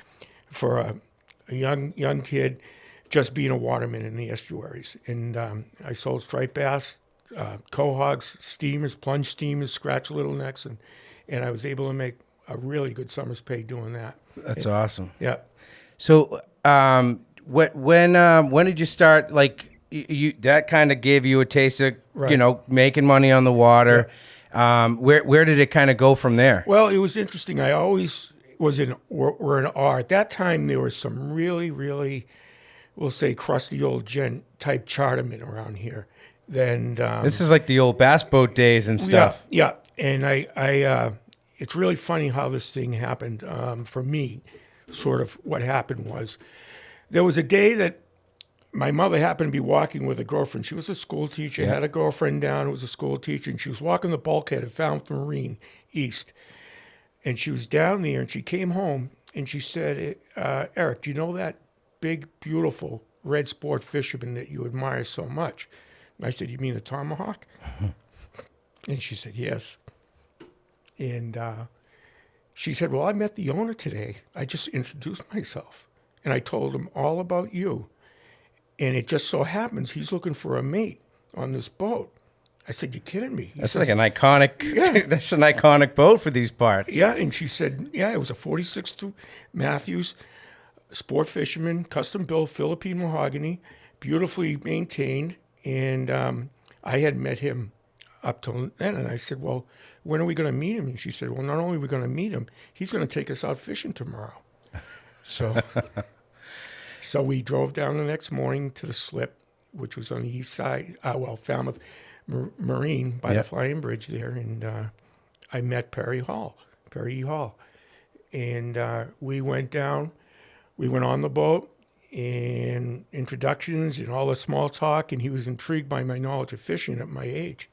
for a young kid just being a waterman in the estuaries. And I sold striped bass, quahogs, steamers, plunge steamers, scratch little necks, and I was able to make a really good summer's pay doing that. That's awesome. Yeah. So when did you start, like, you that kind of gave you a taste of, making money on the water. Yeah. Where did it kind of go from there? Well, it was interesting. I always were in awe. At that time, there was some really, really, we'll say, crusty old gent type chartermen around here. Then This is like the old bass boat days and stuff. Yeah. And I it's really funny how this thing happened. For me, sort of what happened was there was a day that my mother happened to be walking with a girlfriend. She was a school teacher, had a girlfriend down who was a school teacher, and she was walking the bulkhead at Falmouth Marine East. And she was down there, and she came home, and she said, Eric, do you know that big, beautiful red sport fisherman that you admire so much? And I said, you mean the tomahawk? And she said, yes. And she said, well, I met the owner today. I just introduced myself, and I told him all about you. And it just so happens he's looking for a mate on this boat. I said, you're kidding me? That's like an iconic, that's an iconic boat for these parts. Yeah, and she said, it was a 46 through Matthews, sport fisherman, custom built Philippine mahogany, beautifully maintained. And I had met him up till then. And I said, well, when are we going to meet him? And she said, well, not only are we going to meet him, he's going to take us out fishing tomorrow. So we drove down the next morning to the slip, which was on the east side, Falmouth Marine by the Flying Bridge there. And I met Perry E. Hall. And we went down, we went on the boat, and introductions and all the small talk, and he was intrigued by my knowledge of fishing at my age.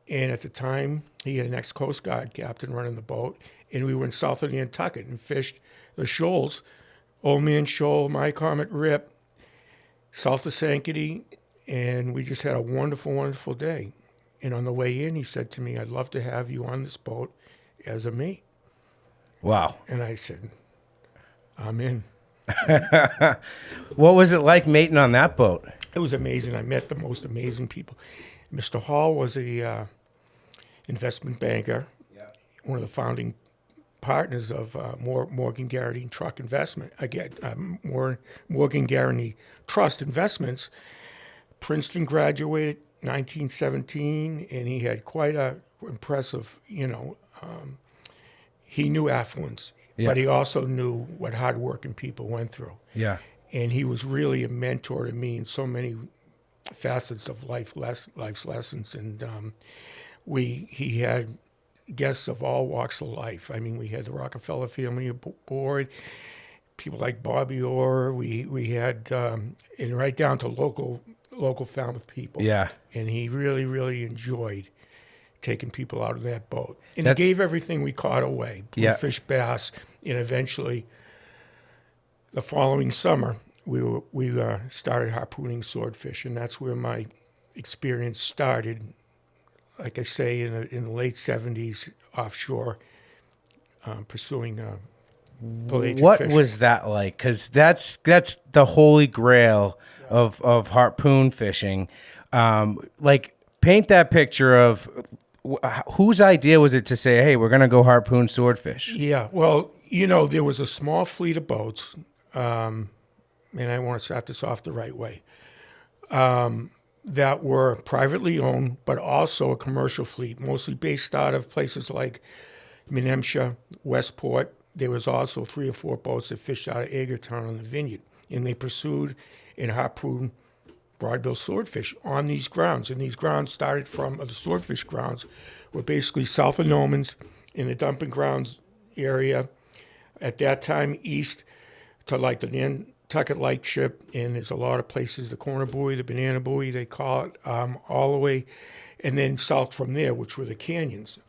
And at the time, he had an ex-Coast Guard captain running the boat, and we went south of Nantucket and fished the shoals, Old Man Shoal, My Comet Rip, south of Sankaty, and we just had a wonderful, wonderful day. And on the way in, he said to me, I'd love to have you on this boat as a mate. Wow. And I said, I'm in. What was it like mating on that boat? It was amazing. I met the most amazing people. Mr. Hall was a investment banker, one of the founding partners of Morgan Garrity Truck Investment. Again, Morgan Garrity Trust Investments. Princeton graduated 1917, and he had quite a impressive, he knew affluence, but he also knew what hardworking people went through. Yeah. And he was really a mentor to me in so many facets of life's lessons. And he had guests of all walks of life. I mean, we had the Rockefeller family aboard, people like Bobby Orr. We had, and right down to local Falmouth people. Yeah. And he really, really enjoyed taking people out of that boat. And he gave everything we caught away, bluefish, bass, and eventually the following summer, we started harpooning swordfish, and that's where my experience started. Like I say, in the late 70s, offshore, pursuing pelagic What fishing. was that like? Because that's the holy grail of harpoon fishing. Paint that picture of whose idea was it to say, hey, we're going to go harpoon swordfish? Yeah, well, there was a small fleet of boats, and I want to start this off the right way, that were privately owned, but also a commercial fleet, mostly based out of places like Menemsha, Westport. There was also 3 or 4 boats that fished out of Agertown on the Vineyard, and they pursued and harpooned broadbill swordfish on these grounds. And these grounds started from, the swordfish grounds were basically south of Nomans in the dumping grounds area. At that time, east to like the Nantucket Lightship, and there's a lot of places, the Corner Buoy, the Banana Buoy, they call it, all the way, and then south from there, which were the canyons.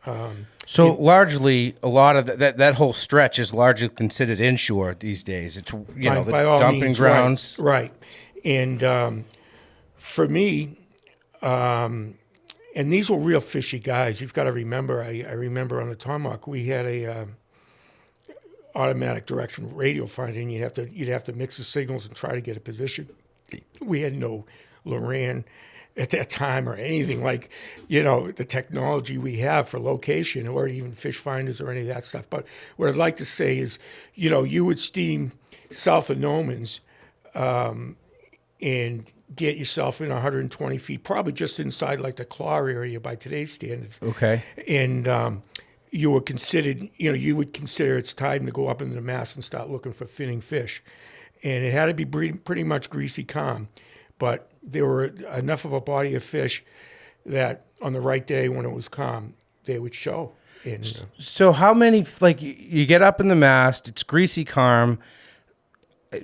Largely, a lot of that whole stretch is largely considered inshore these days. It's the dumping grounds, right? And for me, and these were real fishy guys. You've got to remember. I remember on the Tomahawk we had a automatic direction radio finder, and you'd have to mix the signals and try to get a position. We had no Loran at that time or anything like, the technology we have for location or even fish finders or any of that stuff. But what I'd like to say is, you would steam south of Nomans and get yourself in 120 feet, probably just inside like the claw area by today's standards. Okay. And you were considered, you would consider it's time to go up into the mast and start looking for finning fish. And it had to be pretty much greasy calm. But there were enough of a body of fish that on the right day when it was calm, they would show. And, So how many, like, you get up in the mast, it's greasy calm.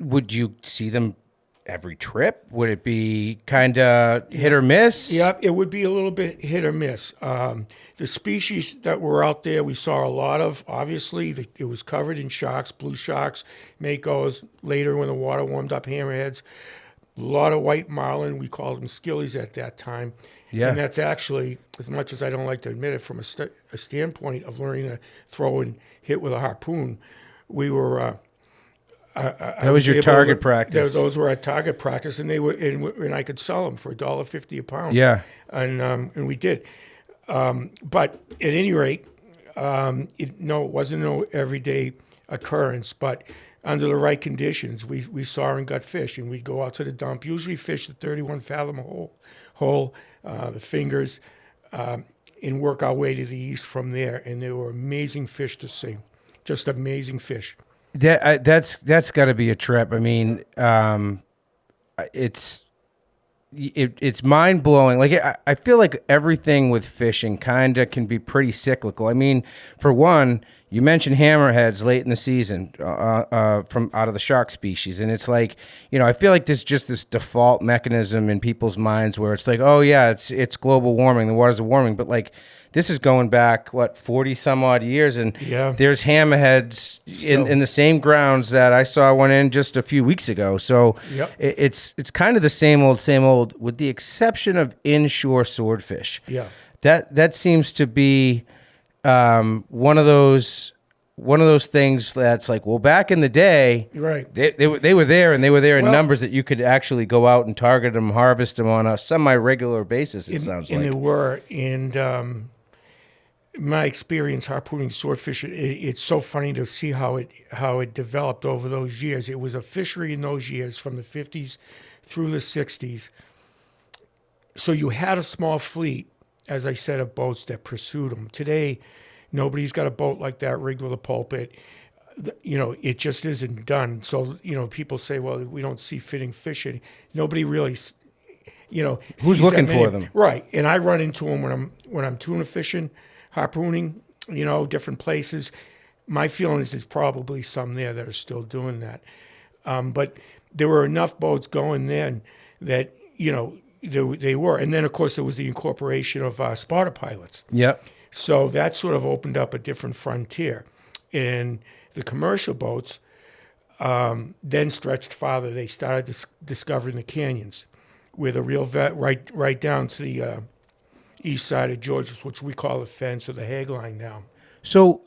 Would you see them every trip? Would it be kind of hit or miss? yeah, it would be a little bit hit or miss. The species that were out there, we saw a lot of. Obviously, it was covered in sharks, blue sharks, makos. Later, when the water warmed up, hammerheads. A lot of white marlin. We called them skillies at that time. Yeah. And that's actually, as much as I don't like to admit it, from a standpoint of learning to throw and hit with a harpoon, we were. That was your target practice. Those were our target practice, and they were, and I could sell them for $1.50 a pound. Yeah. And we did. But at any rate, it wasn't no everyday occurrence. But under the right conditions, we saw and got fish, and we'd go out to the dump. Usually, fish the 31 fathom hole, the fingers, and work our way to the east from there. And there were amazing fish to see, just amazing fish. That's got to be a trip. I mean, it's mind blowing. Like I feel like everything with fishing kind of can be pretty cyclical. I mean, for one, you mentioned hammerheads late in the season from out of the shark species, and it's like, I feel like there's just this default mechanism in people's minds where it's like, oh yeah, it's global warming, the waters are warming, but like this is going back 40 some odd years, and there's hammerheads in the same grounds that I saw one in just a few weeks ago. So it's kind of the same old, with the exception of inshore swordfish. Yeah, that seems to be one of those things that's like, well, back in the day, right? They were there, and they were there in numbers that you could actually go out and target them, harvest them on a semi-regular basis. It sounds like. And there were, and my experience harpooning swordfish, it's so funny to see how it developed over those years. It was a fishery in those years from the 50s through the 60s. So you had a small fleet, as I said, of boats that pursued them. Today, nobody's got a boat like that rigged with a pulpit. It just isn't done. So, people say, well, we don't see fitting fish. Nobody really, who's looking for them? Right. And I run into them when I'm tuna fishing, harpooning, different places. My feeling is there's probably some there that are still doing that. But there were enough boats going then that, they were. And then, of course, there was the incorporation of spotter pilots. Yep. So that sort of opened up a different frontier. And the commercial boats then stretched farther. They started discovering the canyons with a real vet right down to the east side of Georgia's, which we call the fence or the hag line now. So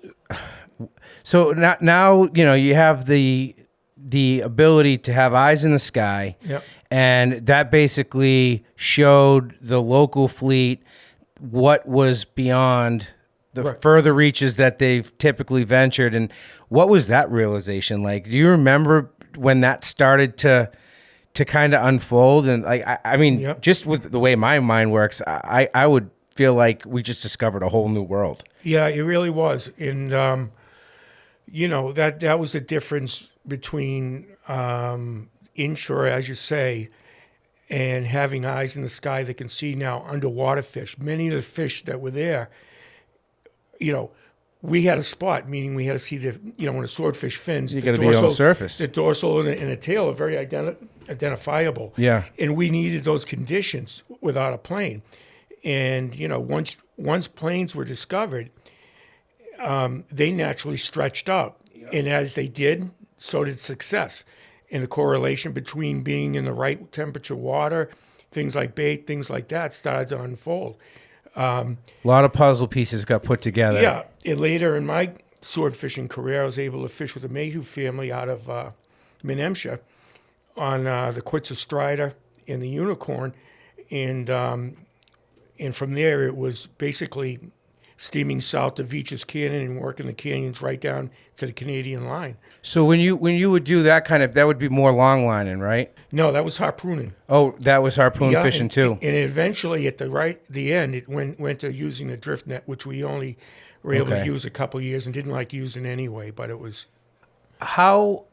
now you have the ability to have eyes in the sky, and that basically showed the local fleet what was beyond the further reaches that they've typically ventured. And what was that realization like? Do you remember when that started to kind of unfold? And like, I mean, just with the way my mind works, I would feel like we just discovered a whole new world. Yeah, it really was. And, that was the difference between inshore, as you say, and having eyes in the sky that can see now underwater fish. Many of the fish that were there, we had a spot, meaning we had to see when a swordfish fins, you got to be on the surface. The dorsal and the tail are very identifiable. Yeah. And we needed those conditions without a plane. And, once planes were discovered, they naturally stretched out. And as they did, so did success. And the correlation between being in the right temperature water, things like bait, things like that started to unfold. A lot of puzzle pieces got put together. Yeah. And later in my sword fishing career, I was able to fish with the Mayhew family out of Menemsha on the Quitzer Strider and the Unicorn. And from there, it was basically steaming south to Veach's Canyon and working the canyons right down to the Canadian line. So when you would do that that would be more long lining, right? No, that was harpooning. Oh, that was harpoon fishing too. And eventually, at the end, it went to using a drift net, which we only were able Okay. to use a couple years and didn't like using anyway, but it was. How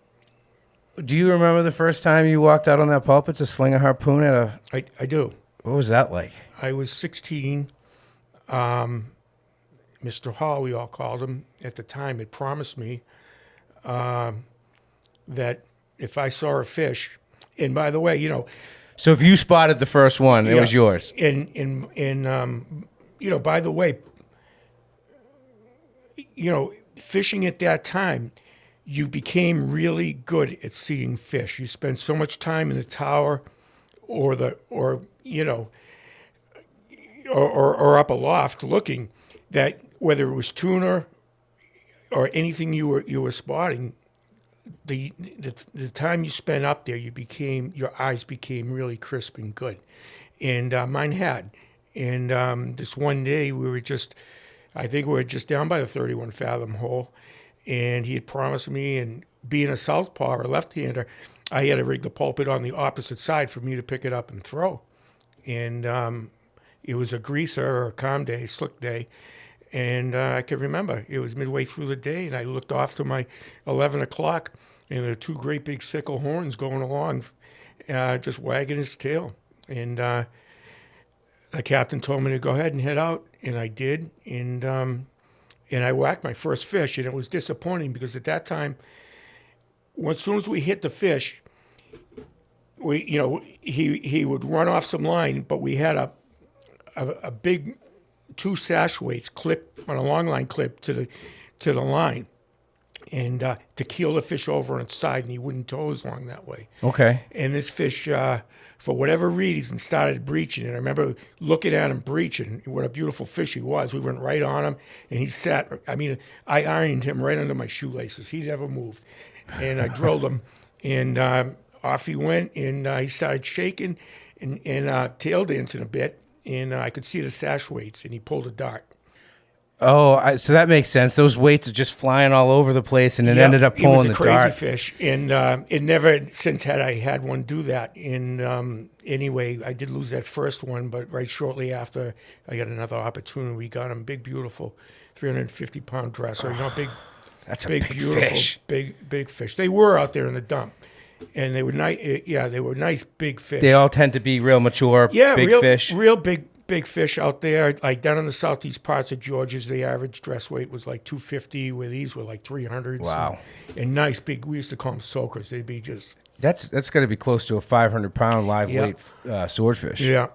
do you remember the first time you walked out on that pulpit to sling a harpoon at a? I do. What was that like? I was 16. Mr. Hall, we all called him at the time, had promised me that if I saw a fish, and by the way, So if you spotted the first one, it was yours. and by the way, fishing at that time, you became really good at seeing fish. You spent so much time in the tower, or up aloft looking, that whether it was tuna or anything you were spotting, the time you spent up there, your eyes became really crisp and good, and mine had. And this one day I think we were just down by the 31 fathom hole, and he had promised me, and being a southpaw or left-hander, I had to rig the pulpit on the opposite side for me to pick it up and throw. And it was a greaser or a calm day, slick day. And I can remember it was midway through the day, and I looked off to my 11 o'clock, and there were two great big sickle horns going along, just wagging his tail. And the captain told me to go ahead and head out, and I did. And I whacked my first fish, and it was disappointing because at that time, as soon as we hit the fish, he would run off some line, but we had a big 2 sash weights clipped on a long line clip to the line, and to keel the fish over on its side, and he wouldn't tow as long that way. Okay. And this fish, for whatever reason, started breaching. And I remember looking at him breaching. What a beautiful fish he was. We went right on him, and he sat. I ironed him right under my shoelaces. He never moved, and I drilled him, and off he went, and he started shaking and tail dancing a bit. And I could see the sash weights, and he pulled a dart. Oh, so that makes sense. Those weights are just flying all over the place, and it ended up pulling the It was a crazy dart. fish, and it never since had I had one do that. And anyway, I did lose that first one, but right shortly after, I got another opportunity. We got him, big, beautiful, 350-pound dresser. Big, That's a big, big beautiful, fish. big fish. They were out there in the dump, and they were nice. Yeah, they were nice, big fish. They all tend to be real mature, big fish. Real big fish out there. Like down in the southeast parts of Georgia's, the average dress weight was like 250, where these were like 300. Wow. And nice big. We used to call them soakers. They'd be just. That's got to be close to a 500-pound live weight swordfish. Yeah.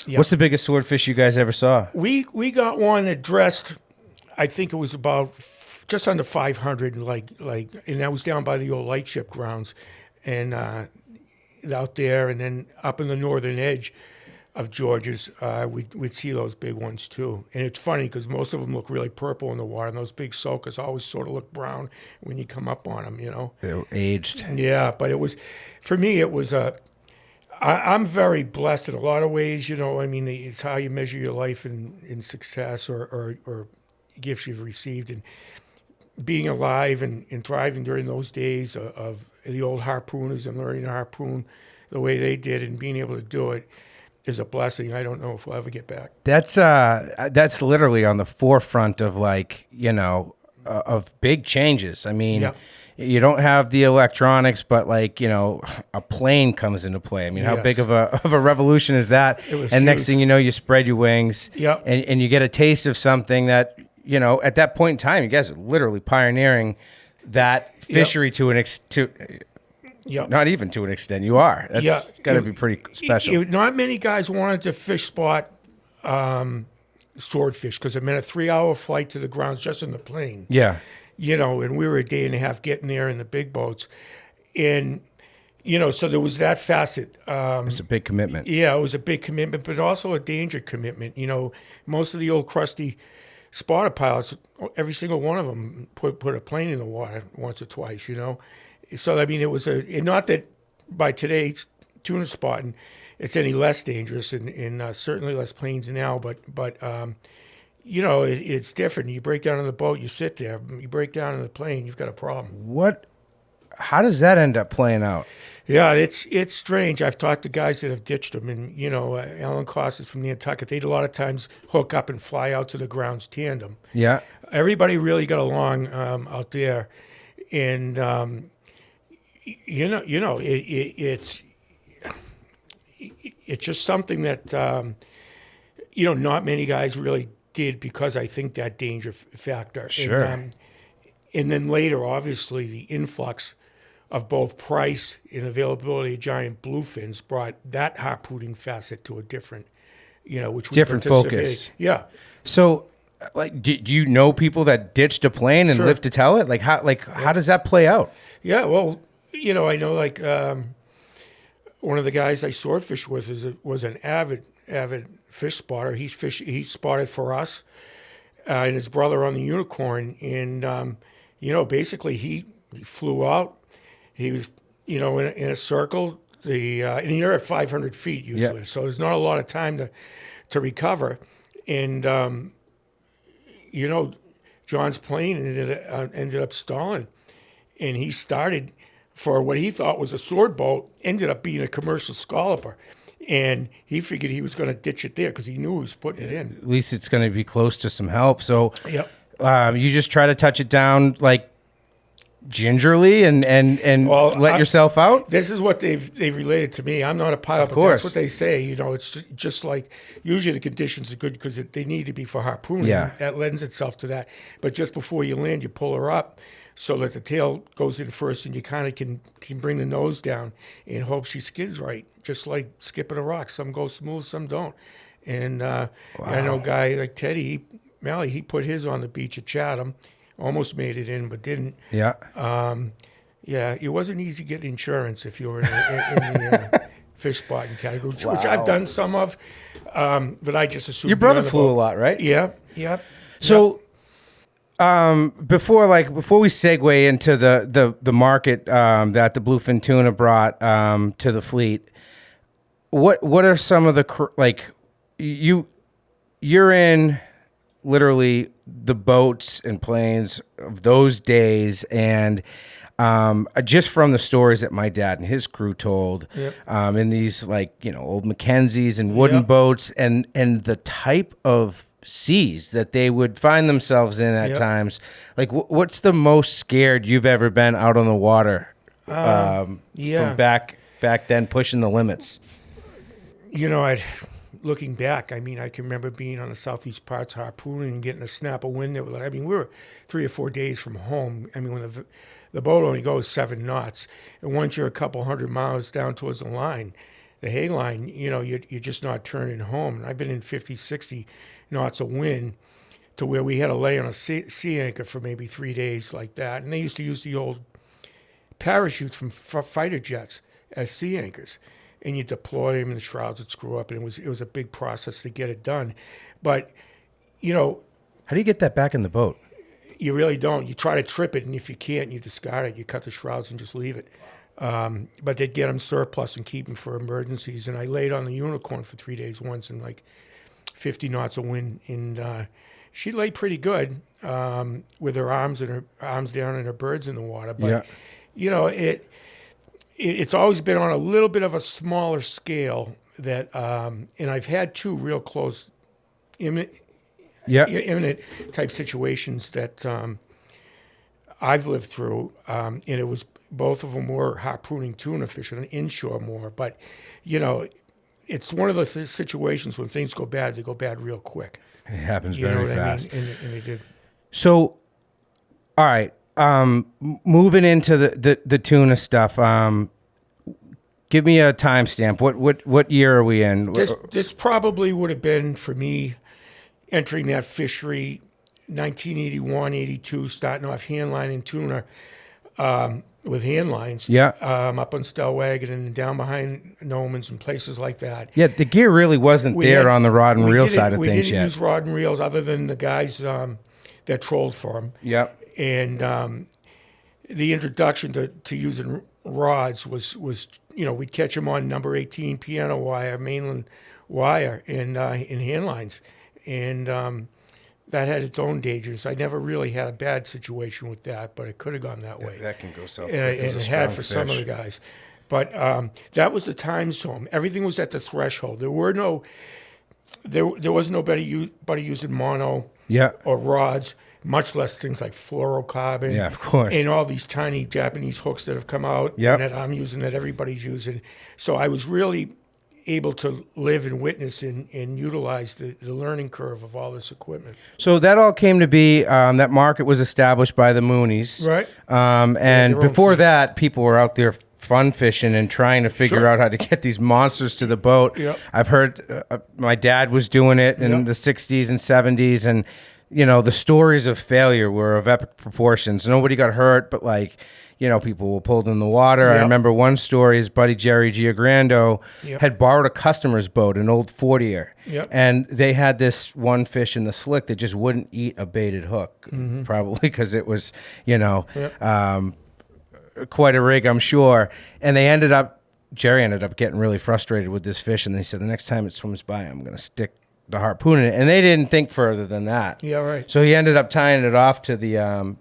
What's the biggest swordfish you guys ever saw? We got one that dressed. I think it was about just under 500, and that was down by the old lightship grounds, and out there, and then up in the northern edge of Georgia's, we'd see those big ones too. And it's funny because most of them look really purple in the water, and those big soakers always sort of look brown when you come up on them, They were aged. Yeah, but it was, for me, it was I'm very blessed in a lot of ways, it's how you measure your life in success or gifts you've received, and being alive and thriving during those days of the old harpooners and learning to harpoon the way they did and being able to do it is a blessing. I don't know if we'll ever get back. That's literally on the forefront of of big changes. I mean, you don't have the electronics, but a plane comes into play. I mean, how big of a revolution is that? It was and huge. Next thing you know, you spread your wings, and you get a taste of something that at that point in time, you guys are literally pioneering that fishery not even to an extent. You are. That's got to be pretty special. Not many guys wanted to fish spot swordfish because it meant a 3-hour flight to the grounds just in the plane. Yeah. And we were a day and a half getting there in the big boats. And, so there was that facet. It's a big commitment. Yeah, it was a big commitment, but also a danger commitment. Most of the old crusty spotter pilots, every single one of them put a plane in the water once or twice, So, it was not that by today's tuna spotting, it's any less dangerous and certainly less planes now, but it's different. You break down in the boat, you sit there. You break down in the plane, you've got a problem. How does that end up playing out? Yeah, it's strange. I've talked to guys that have ditched them, and Alan Costas from Nantucket. They'd a lot of times hook up and fly out to the grounds tandem. Yeah. Everybody really got along out there, and it's just something that not many guys really did because I think that danger factor. Sure. And then later, obviously, the influx of both price and availability of giant bluefins brought that harpooning facet to a different, which we Different participated. focus. Yeah. So, like, do you know people that ditched a plane and Sure. live to tell it? How does that play out? Yeah, well, I know one of the guys I swordfish with was an avid fish spotter. He spotted for us and his brother on the Unicorn, and basically he flew out. He was in a circle. And you're at 500 feet usually, Yeah. so there's not a lot of time to recover. And John's plane ended up stalling, and he started for what he thought was a sword boat, ended up being a commercial scalloper. And he figured he was going to ditch it there because he knew he was putting it in. At least it's going to be close to some help. So, Yep. you just try to touch it down like gingerly and let yourself out. This is what they've related to me. I'm not a pilot, but course. that's what they say. It's just like usually the conditions are good because they need to be for harpooning. Yeah. That lends itself to that. But just before you land, you pull her up so that the tail goes in first, and you kind of can bring the nose down and hope she skids right, just like skipping a rock. Some go smooth, some don't. And I know a guy like Teddy Malley, he put his on the beach at Chatham, almost made it in, but didn't. Yeah. Yeah, it wasn't easy getting insurance if you were in the fish spotting category, which I've done some of, but I just assumed. Your brother flew a lot, right? Yeah. So, before we segue into the market that the Bluefin tuna brought to the fleet, what are some of the you're in literally the boats and planes of those days, and just from the stories that my dad and his crew told, Yep. In these old Mackenzies and wooden Yep. boats, and the type of seas that they would find themselves in at Yep. times. Like, what's the most scared you've ever been out on the water? From back then, pushing the limits. Looking back, I can remember being on the southeast parts harpooning and getting a snap of wind that we were 3 or 4 days from home. When the boat only goes 7 knots, and once you're a couple hundred miles down towards the line, the hay line, you're just not turning home. And I've been in 50, 60 knots of wind to where we had to lay on a sea anchor for maybe 3 days like that. And they used to use the old parachutes from fighter jets as sea anchors. And you deploy them, and the shrouds would screw up, and it was a big process to get it done. But, How do you get that back in the boat? you really don't. You try to trip it, and if you can't, you discard it. You cut the shrouds and just leave it. But they'd get them surplus and keep them for emergencies. And I laid on the Unicorn for 3 days once in 50 knots of wind, and she lay pretty good with her arms down and her birds in the water. But it's always been on a little bit of a smaller scale that, and I've had 2 real close imminent type situations that I've lived through, and it was both of them were harpooning tuna fish on inshore more. But it's one of the situations when things go bad, they go bad real quick. It happens You know very what fast. I mean? And they did. So, all right, moving into the tuna stuff. Give me a timestamp. What year are we in? This probably would have been for me entering that fishery 1981, 82, starting off handlining tuna with handlines. Yeah. Up on Stellwagen and down behind Noman's and places like that. Yeah, the gear really wasn't there on the rod and reel side of things yet. We didn't yet. use rod and reels other than the guys that trolled for them. Yep. And the introduction to using rods was we'd catch them on number 18 piano wire, mainland wire, in hand lines, and that had its own dangers. I never really had a bad situation with that, but it could have gone that way. That can go south. And it had for some of the guys. But that was the time zone. Everything was at the threshold. There was nobody using mono or rods, much less things like fluorocarbon. Yeah, of course. And all these tiny Japanese hooks that have come out and that I'm using, that everybody's using. So I was really able to live and witness and utilize the learning curve of all this equipment. So that all came to be, that market was established by the Moonies. Right. And before that, people were out there fun fishing and trying to figure out how to get these monsters to the boat. Yep. I've heard my dad was doing it in the 60s and 70s, and the stories of failure were of epic proportions. Nobody got hurt, but people were pulled in the water. I remember one story, his buddy Jerry Giagrando had borrowed a customer's boat, an old 40er. And they had this one fish in the slick that just wouldn't eat a baited hook, probably because it was, quite a rig, I'm sure. And Jerry ended up getting really frustrated with this fish, and they said, the next time it swims by, I'm going to stick the harpoon in it. And they didn't think further than that. Yeah, right. So he ended up tying it off to the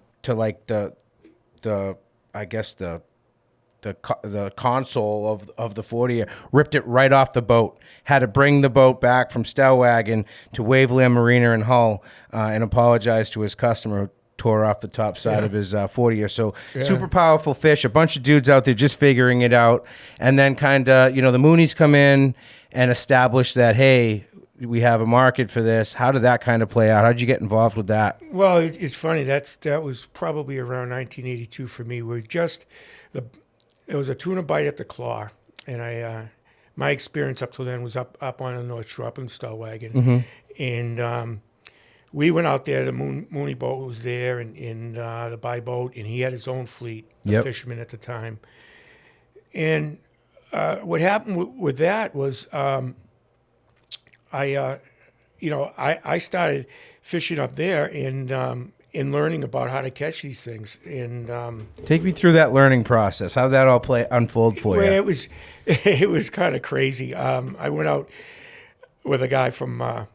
console of the 40, ripped it right off the boat, had to bring the boat back from Stellwagen to Waveland Marina in Hull, and apologize to his customer, tore off the top side of his 40. So super powerful fish, a bunch of dudes out there just figuring it out. And then kind of, the Moonies come in and establish that, hey, we have a market for this. How did that kind of play out? How did you get involved with that? Well, it's funny. That was probably around 1982 for me. It was a tuna bite at the claw, and my experience up till then was up on the North Shore, up in Stellwagen, and we went out there. The Mooney boat was there, and the buy boat, and he had his own fleet, a fisherman at the time. And what happened with that was. I started fishing up there and learning about how to catch these things. And take me through that learning process. How did that all unfold for you? It was kind of crazy. I went out with a guy from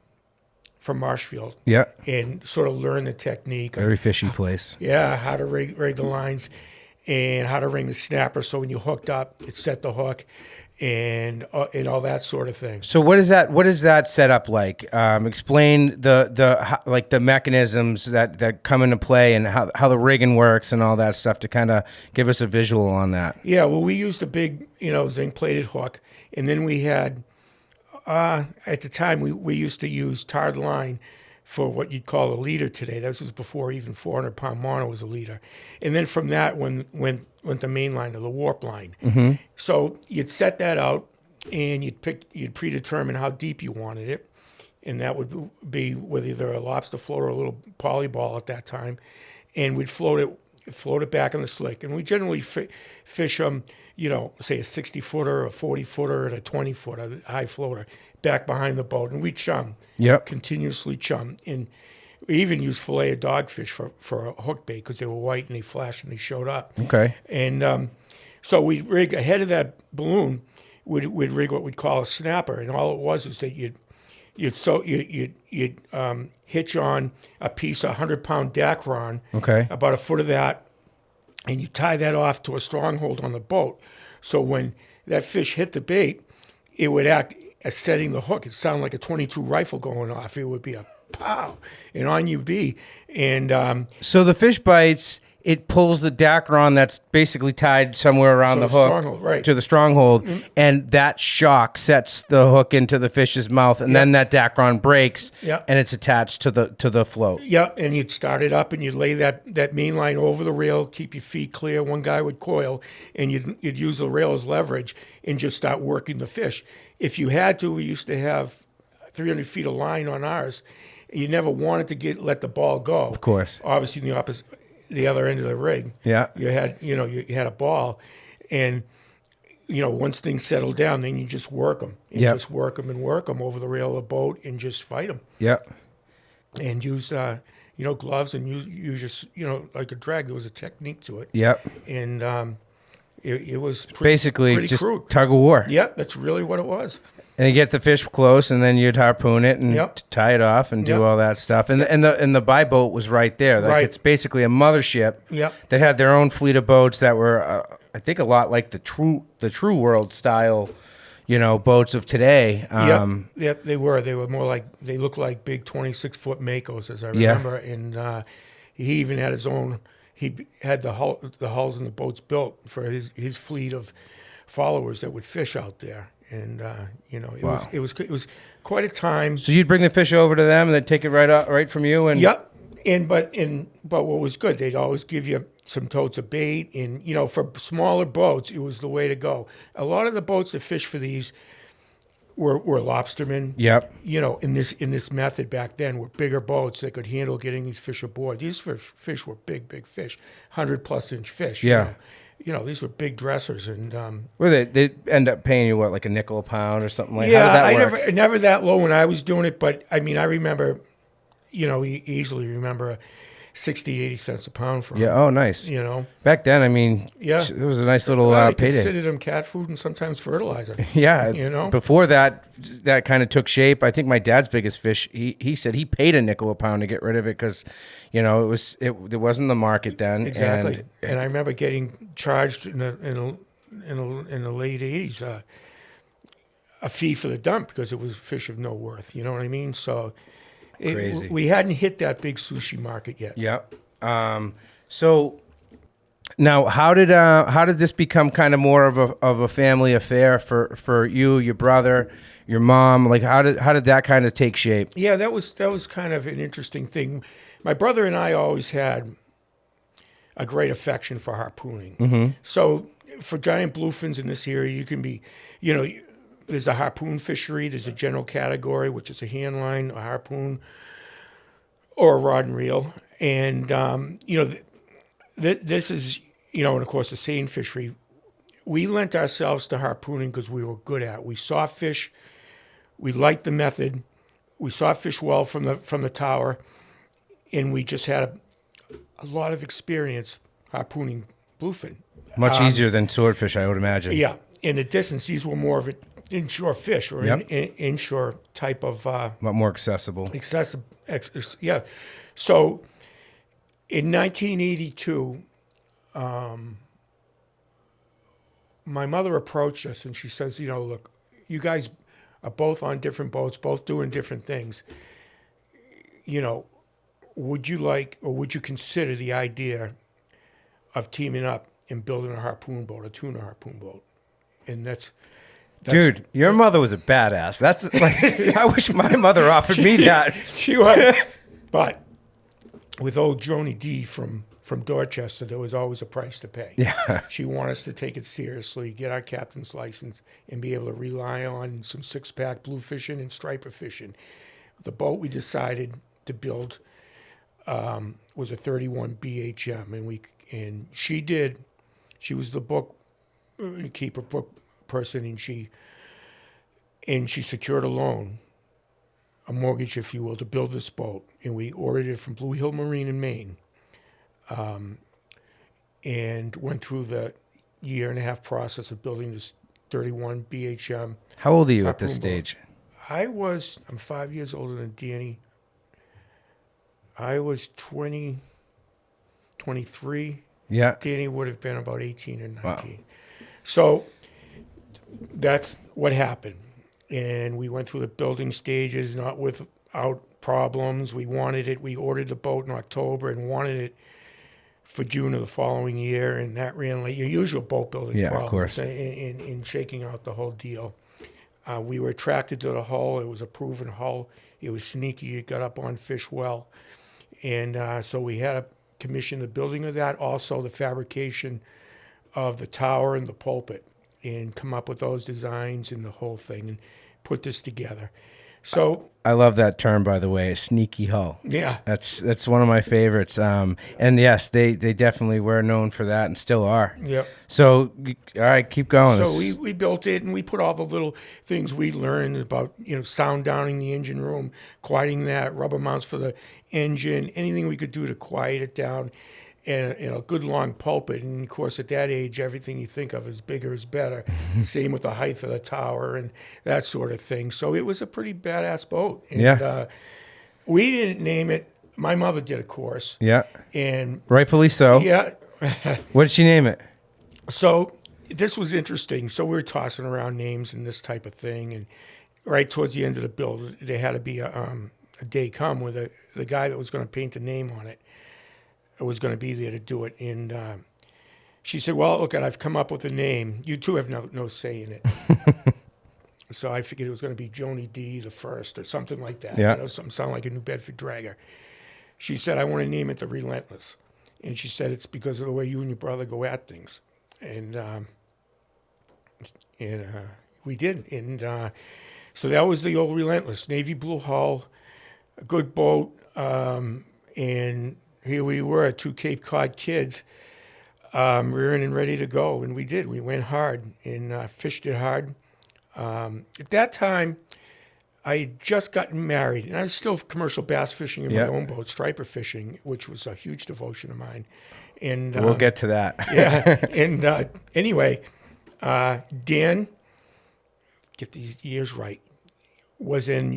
Marshfield. Yeah. And sort of learned the technique. Very fishy place. Yeah, how to rig the lines and how to ring the snapper so when you hooked up, it set the hook. And all that sort of thing. So what is that set up like? Explain the mechanisms that come into play and how the rigging works and all that stuff to kind of give us a visual on that. Yeah, well, we used a big zinc plated hook, and then we had at the time we used to use tarred line for what you'd call a leader today. This was before even 400-pound mono was a leader. And then from that went the main line or the warp line. Mm-hmm. So you'd set that out, and you'd predetermine how deep you wanted it, and that would be with either a lobster float or a little poly ball at that time, and we'd float it back in the slick. And we generally fish them, say a 60-footer, a 40-footer, and a 20-footer, a high floater, back behind the boat, and we chum. Yep. Continuously chum. And we even used fillet of dogfish for a hook bait because they were white and they flashed and they showed up. Okay. And so we'd rig ahead of that balloon. We'd rig what we'd call a snapper, and all it was is that you'd hitch on a piece of 100-pound Dacron. Okay. About a foot of that, and you tie that off to a stronghold on the boat. So when that fish hit the bait, it would act as setting the hook. It sounded like a .22 rifle going off. It would be a pow, and on you be. And so the fish bites, it pulls the Dacron that's basically tied somewhere around the hook to the stronghold, and that shock sets the hook into the fish's mouth, and then that Dacron breaks, and it's attached to the float. Yeah, and you'd start it up, and you'd lay that main line over the rail, keep your feet clear. One guy would coil, and you'd use the rail as leverage and just start working the fish. If you had to, we used to have 300 feet of line on ours. You never wanted to let the ball go. Of course. Obviously, the other end of the rig. Yeah. You had a ball, and once things settle down, then you just work them. Just work them and work them over the rail of the boat and just fight them. Yeah. And use gloves and use your like a drag. There was a technique to it. Yep. And it was basically just crude. Tug of war. Yeah, that's really what it was. And you get the fish close, and then you'd harpoon it and tie it off and do all that stuff. And the buy boat was right there. Like It's basically a mothership that had their own fleet of boats that were I think a lot like the true world style, boats of today. Yep, they were. They were more like, they looked like big 26-foot Makos, as I remember. And he even had his own. He had the hulls and the boats built for his fleet of followers that would fish out there. And it was quite a time. So you'd bring the fish over to them and they'd take it right from you. And yep. But what was good, they'd always give you some totes of bait, and for smaller boats, it was the way to go. A lot of the boats that fish for these were lobstermen. Yep. In this method back then, were bigger boats that could handle getting these fish aboard. These fish were big fish, 100+ inch fish. Yeah. These were big dressers, and were they end up paying you what, like a nickel a pound or something like? Yeah, how did that work? never that low when I was doing it, but I mean, I remember. Easily remember 60, 80 cents a pound for them. Yeah, oh, nice. Back then, I mean, it was a nice little I payday. considered them cat food and sometimes fertilizer. Yeah, before that kind of took shape. I think my dad's biggest fish, he said he paid a nickel a pound to get rid of it because, it wasn't the market then. Exactly. And I remember getting charged in the late 80s a fee for the dump because it was fish of no worth. You know what I mean? So. Crazy. We hadn't hit that big sushi market yet. Yep. So now, how did this become kind of more of a family affair for you, your brother, your mom? Like, how did that kind of take shape? Yeah, that was kind of an interesting thing. My brother and I always had a great affection for harpooning. Mm-hmm. So for giant bluefins in this area, you can be, there's a harpoon fishery. There's a general category, which is a hand line, a harpoon, or a rod and reel. And, this is, and of course, the seine fishery. We lent ourselves to harpooning because we were good at it. We saw fish. We liked the method. We saw fish well from the tower. And we just had a lot of experience harpooning bluefin. Much easier than swordfish, I would imagine. Yeah. In the distance, these were more of an inshore fish or an inshore type of... But more accessible. Yeah. So in 1982, my mother approached us and she says, look, you guys are both on different boats, both doing different things. Would you like or would you consider the idea of teaming up and building a harpoon boat, a tuna harpoon boat? And that's dude, your mother was a badass. That's like, I wish my mother offered me that. She was. But with old Joni D from Dorchester, there was always a price to pay. Yeah. She wanted us to take it seriously, get our captain's license, and be able to rely on some 6-pack bluefishing and striper fishing. The boat we decided to build was a 31 BHM, and she was the bookkeeper person, and she secured a loan, a mortgage, if you will, to build this boat. And we ordered it from Blue Hill Marine in Maine, and went through the 1.5-year process of building this 31 BHM. How old are you at this stage? I'm 5 years older than Danny. I was 23. Yeah. Danny would have been about 18 or 19. Wow. So that's what happened. And we went through the building stages, not without problems. We wanted it. We ordered the boat in October and wanted it for June of the following year. And that ran like your usual boat building problems. Of course. In shaking out the whole deal. We were attracted to the hull. It was a proven hull. It was sneaky. It got up on fish well. And so we had to commission the building of that, also the fabrication of the tower and the pulpit, and come up with those designs and the whole thing and put this together. So I love that term, by the way, a sneaky hull. Yeah. That's one of my favorites. And yes, they definitely were known for that and still are. Yep. So, all right, keep going. So we built it, and we put all the little things we learned about, sound downing the engine room, quieting that, rubber mounts for the engine, anything we could do to quiet it down, and a good long pulpit. And of course, at that age, everything you think of as bigger is better. Same with the height of the tower and that sort of thing. So it was a pretty badass boat. And, we didn't name it. My mother did, of course. Yeah. And rightfully so. Yeah. What did she name it? So this was interesting. So we were tossing around names and this type of thing, and right towards the end of the build, there had to be a day come where the guy that was going to paint a name on it was going to be there to do it. And she said, "Well, look, I've come up with a name. You two have no say in it." So I figured it was going to be Joni D. the First or something like that. Yeah. Something sound like a New Bedford dragger. She said, "I want to name it the Relentless." And she said, "It's because of the way you and your brother go at things." And we did. And so that was the old Relentless, navy blue hull, a good boat. And here we were, two Cape Cod kids, rearing and ready to go. And we did. We went hard and fished it hard. At that time, I had just gotten married, and I was still commercial bass fishing in my own boat, striper fishing, which was a huge devotion of mine. And We'll get to that. yeah. And anyway, Dan, get these years right, was in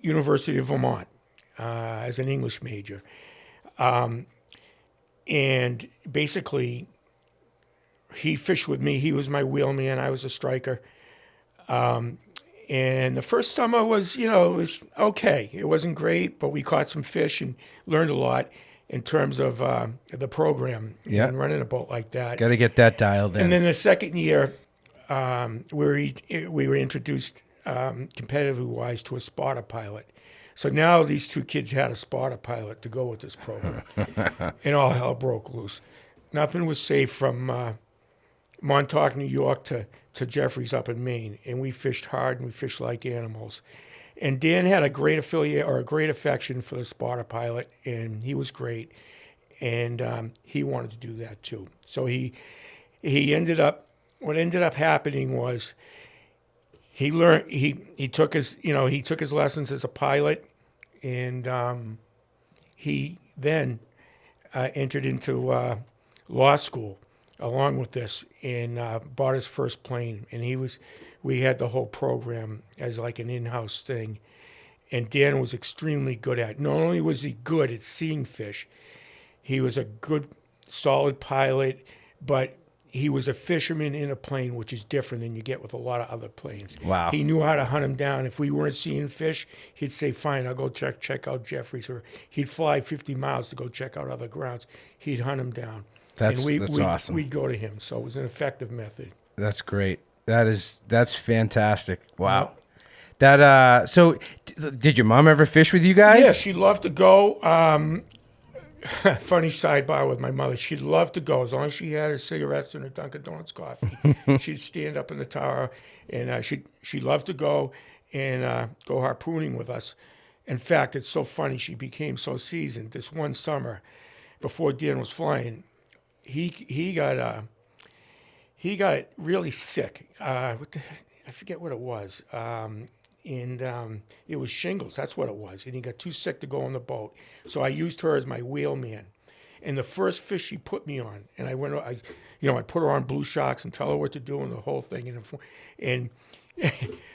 University of Vermont as an English major. And basically, he fished with me. He was my wheelman. I was a striker. And the first summer was, it was okay. It wasn't great, but we caught some fish and learned a lot in terms of the program and running a boat like that. Got to get that dialed in. And then the second year, we were introduced competitively wise to a spotter pilot. So now these two kids had a spotter pilot to go with this program, and all hell broke loose. Nothing was safe from Montauk, New York to Jeffries up in Maine, and we fished hard and we fished like animals. And Dan had a great affection for the spotter pilot, and he was great, and he wanted to do that too. So what ended up happening was he took his lessons as a pilot, and he then entered into law school along with this, and bought his first plane. And we had the whole program as like an in-house thing. And Dan was extremely good at it. Not only was he good at seeing fish, he was a good, solid pilot, but he was a fisherman in a plane, which is different than you get with a lot of other planes. Wow. He knew how to hunt them down. If we weren't seeing fish, he'd say, "Fine, I'll go check out Jeffries." Or he'd fly 50 miles to go check out other grounds. He'd hunt them down. That's awesome. We'd go to him. So it was an effective method. That's great. That's fantastic. Wow. That so did your mom ever fish with you guys? Yeah, she loved to go. Funny sidebar with my mother. She'd love to go as long as she had her cigarettes and her Dunkin' Donuts coffee. She'd stand up in the tower, and she loved to go and go harpooning with us. In fact, it's so funny. She became so seasoned. This one summer, before Dan was flying, he got really sick. I forget what it was. And it was shingles. That's what it was. And he got too sick to go on the boat. So I used her as my wheelman. And the first fish she put me on, and I put her on blue shocks and tell her what to do and the whole thing. And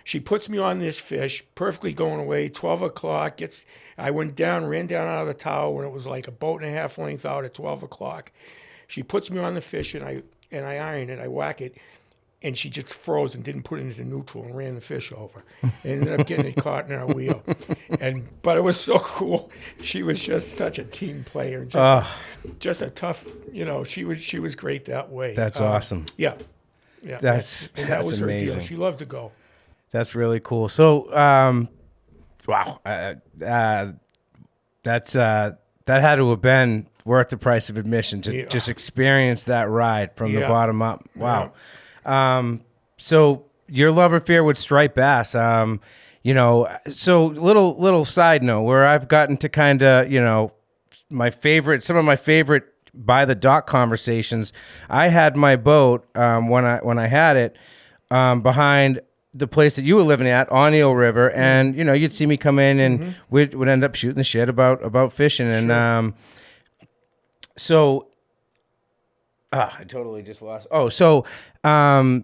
she puts me on this fish, perfectly going away. 12 o'clock. I ran down out of the tower when it was like a boat and a half length out at 12 o'clock. She puts me on the fish, and I iron it. I whack it. And she just froze and didn't put it into neutral and ran the fish over. And ended up getting it caught in our wheel. But it was so cool. She was just such a team player. Just a tough, she was great that way. That's awesome. Yeah. That's that was amazing. her deal. She loved to go. That's really cool. So, wow. That had to have been worth the price of admission to just experience that ride from the bottom up. Wow. Yeah. So your love affair with striped bass, so little side note where I've gotten to kind of, some of my favorite by the dock conversations. I had my boat, when I had it, behind the place that you were living at on Eel River. And, you'd see me come in and we'd end up shooting the shit about fishing. And, so, I totally just lost. Oh, so, there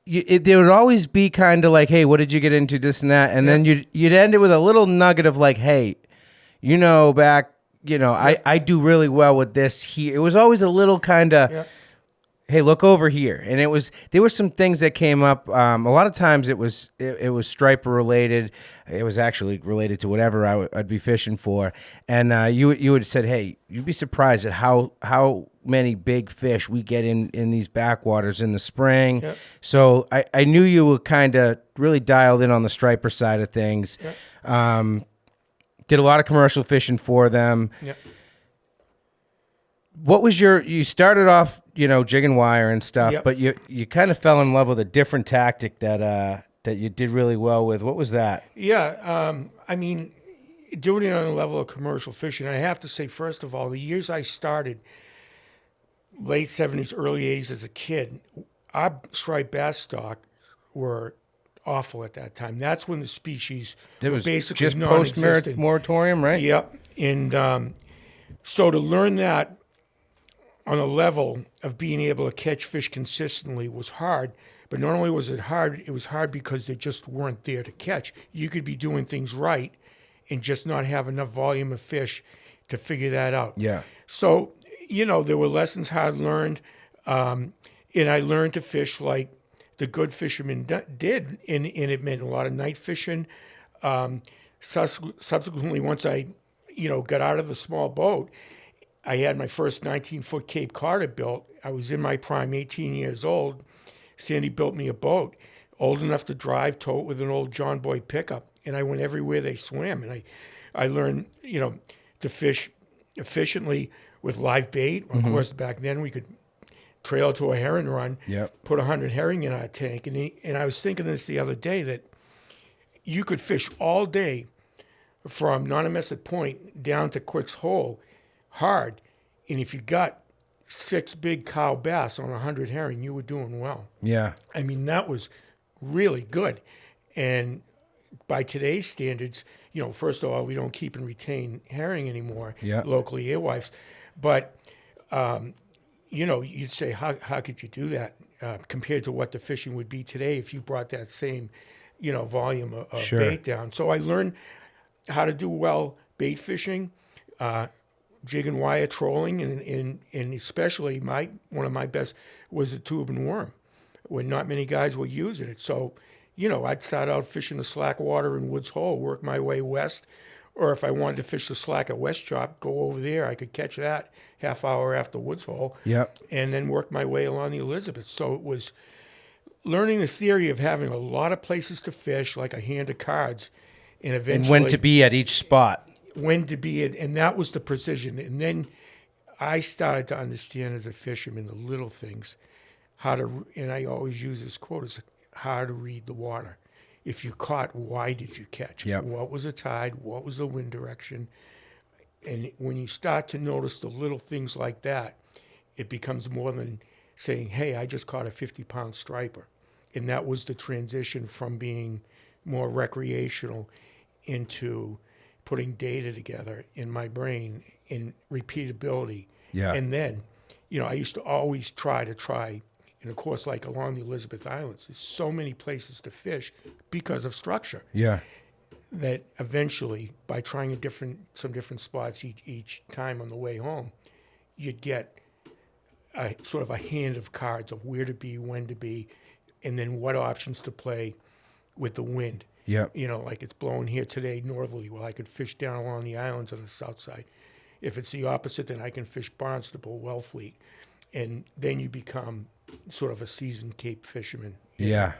would always be kind of like, hey, what did you get into, this and that? And then you'd end it with a little nugget of like, hey, back, I do really well with this here. It was always a little kind of, hey, look over here. And there were some things that came up. A lot of times it was striper related. It was actually related to whatever I'd be fishing for. And you had said, hey, you'd be surprised at how many big fish we get in these backwaters in the spring. Yep. So I knew you were kind of really dialed in on the striper side of things. Yep. Did a lot of commercial fishing for them. Yep. What was you started off, jigging wire and stuff, Yep. but you kind of fell in love with a different tactic that you did really well with. What was that? Yeah. I mean, doing it on the level of commercial fishing, I have to say, first of all, the years I started, late 70s, early 80s as a kid, our striped bass stock were awful at that time. That's when the species It were was basically just non-existent. post-moratorium, right? Yep. And so to learn that on a level of being able to catch fish consistently was hard. But not only was it was hard because they just weren't there to catch. You could be doing things right and just not have enough volume of fish to figure that out. Yeah. So, there were lessons hard learned. And I learned to fish like the good fishermen did. And it meant a lot of night fishing. Subsequently, once I, got out of the small boat, I had my first 19-foot Cape Cod built. I was in my prime, 18 years old. Sandy built me a boat, old enough to drive, tow it with an old John Boy pickup. And I went everywhere they swam. And I learned, to fish efficiently with live bait. Of course, back then we could trail to a herring run, put 100 herring in our tank. And I was thinking this the other day that you could fish all day from Nonamesset Point down to Quick's Hole hard. And if you got 6 big cow bass on 100 herring, you were doing well. Yeah. I mean, that was really good. And by today's standards, first of all, we don't keep and retain herring anymore locally, alewives. But, you'd say, how could you do that compared to what the fishing would be today if you brought that same, volume of bait down? So I learned how to do well bait fishing, jig and wire trolling, and especially one of my best was the tube and worm, when not many guys were using it. So, I'd start out fishing the slack water in Woods Hole, work my way west, or if I wanted to fish the slack at West Chop, go over there. I could catch that half hour after Woods Hole, and then work my way along the Elizabeth. So it was learning the theory of having a lot of places to fish, like a hand of cards, and eventually And when to be at each spot. When to be it, and that was the precision. And then I started to understand as a fisherman the little things, and I always use this quote, is how to read the water. If you caught, why did you catch? What was the tide? What was the wind direction? And when you start to notice the little things like that, it becomes more than saying, hey, I just caught a 50-pound striper. And that was the transition from being more recreational into putting data together in my brain in repeatability. And then, I used to always try, and of course, like along the Elizabeth Islands, there's so many places to fish because of structure. That eventually, by trying some different spots each time on the way home, you'd get a sort of a hand of cards of where to be, when to be, and then what options to play with the wind. Like it's blowing here today northerly. Well, I could fish down along the islands on the south side. If it's the opposite, then I can fish Barnstable, Wellfleet. And then you become sort of a seasoned Cape fisherman. Yeah.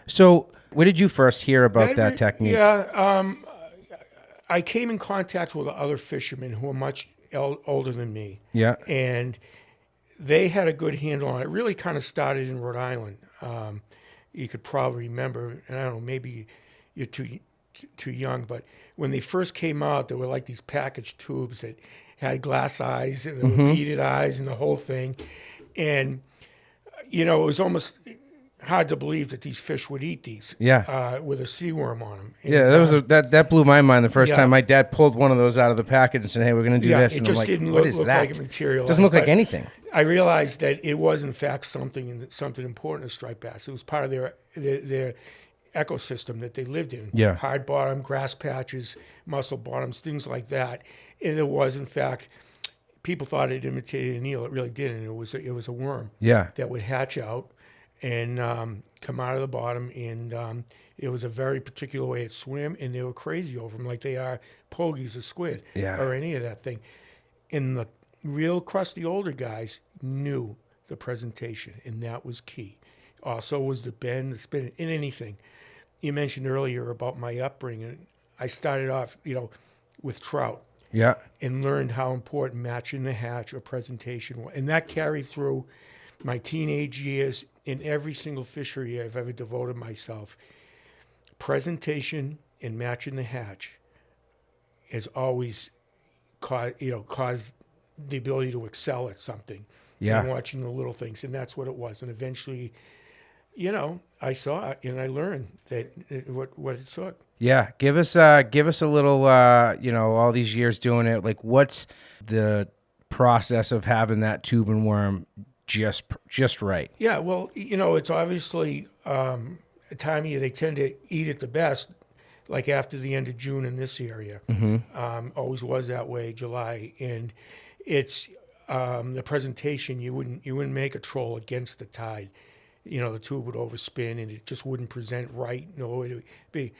So where did you first hear about that technique? I came in contact with other fishermen who were much older than me. And they had a good handle on it. It really kind of started in Rhode Island. You could probably remember, and I don't know, maybe you're too young, but when they first came out, there were like these packaged tubes that had glass eyes and there were beaded eyes and the whole thing. And, it was almost hard to believe that these fish would eat these with a sea worm on them. And, that blew my mind the first time. My dad pulled one of those out of the package and said, hey, we're going to do this. It And just I'm like, didn't what look, is look that? like it materialized. Doesn't look like anything. I realized that it was, in fact, something important to striped bass. It was part of their ecosystem that they lived in. Yeah. Hard bottom, grass patches, mussel bottoms, things like that. And it was, in fact, people thought it imitated an eel. It really didn't. It was a worm Yeah. that would hatch out and come out of the bottom. And it was a very particular way it swam, and they were crazy over them, like they are pogies or squid or any of that thing. And the real crusty older guys knew the presentation, and that was key. Also was the bend, the spin, in anything. You mentioned earlier about my upbringing. I started off, with trout. Yeah. And learned how important matching the hatch or presentation was. And that carried through my teenage years in every single fishery I've ever devoted myself. Presentation and matching the hatch has always caused the ability to excel at something. Yeah. And watching the little things. And that's what it was. And eventually, I saw it and I learned what it took. Yeah, give us a little, all these years doing it. Like, what's the process of having that tube and worm just right? Yeah, well, it's obviously a time of year they tend to eat it the best, like after the end of June in this area. Mm-hmm. Always was that way, July, and it's the presentation. You wouldn't make a troll against the tide. The tube would overspin and it just wouldn't present right. No, it would be,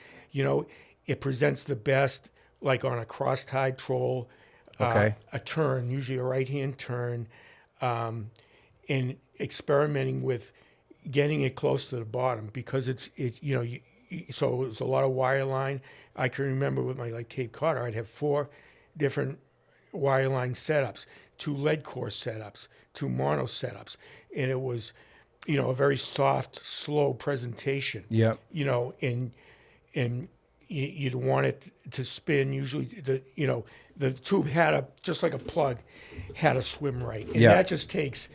it presents the best like on a cross-tide troll, Okay. a turn, usually a right-hand turn, and experimenting with getting it close to the bottom because so it was a lot of wire line. I can remember with my Cape Cod, I'd have 4 different wire line setups, 2 lead core setups, 2 mono setups, and it was a very soft, slow presentation. Yep. And you'd want it to spin. Usually, the tube had just like a plug, had to swim right. And that just takes,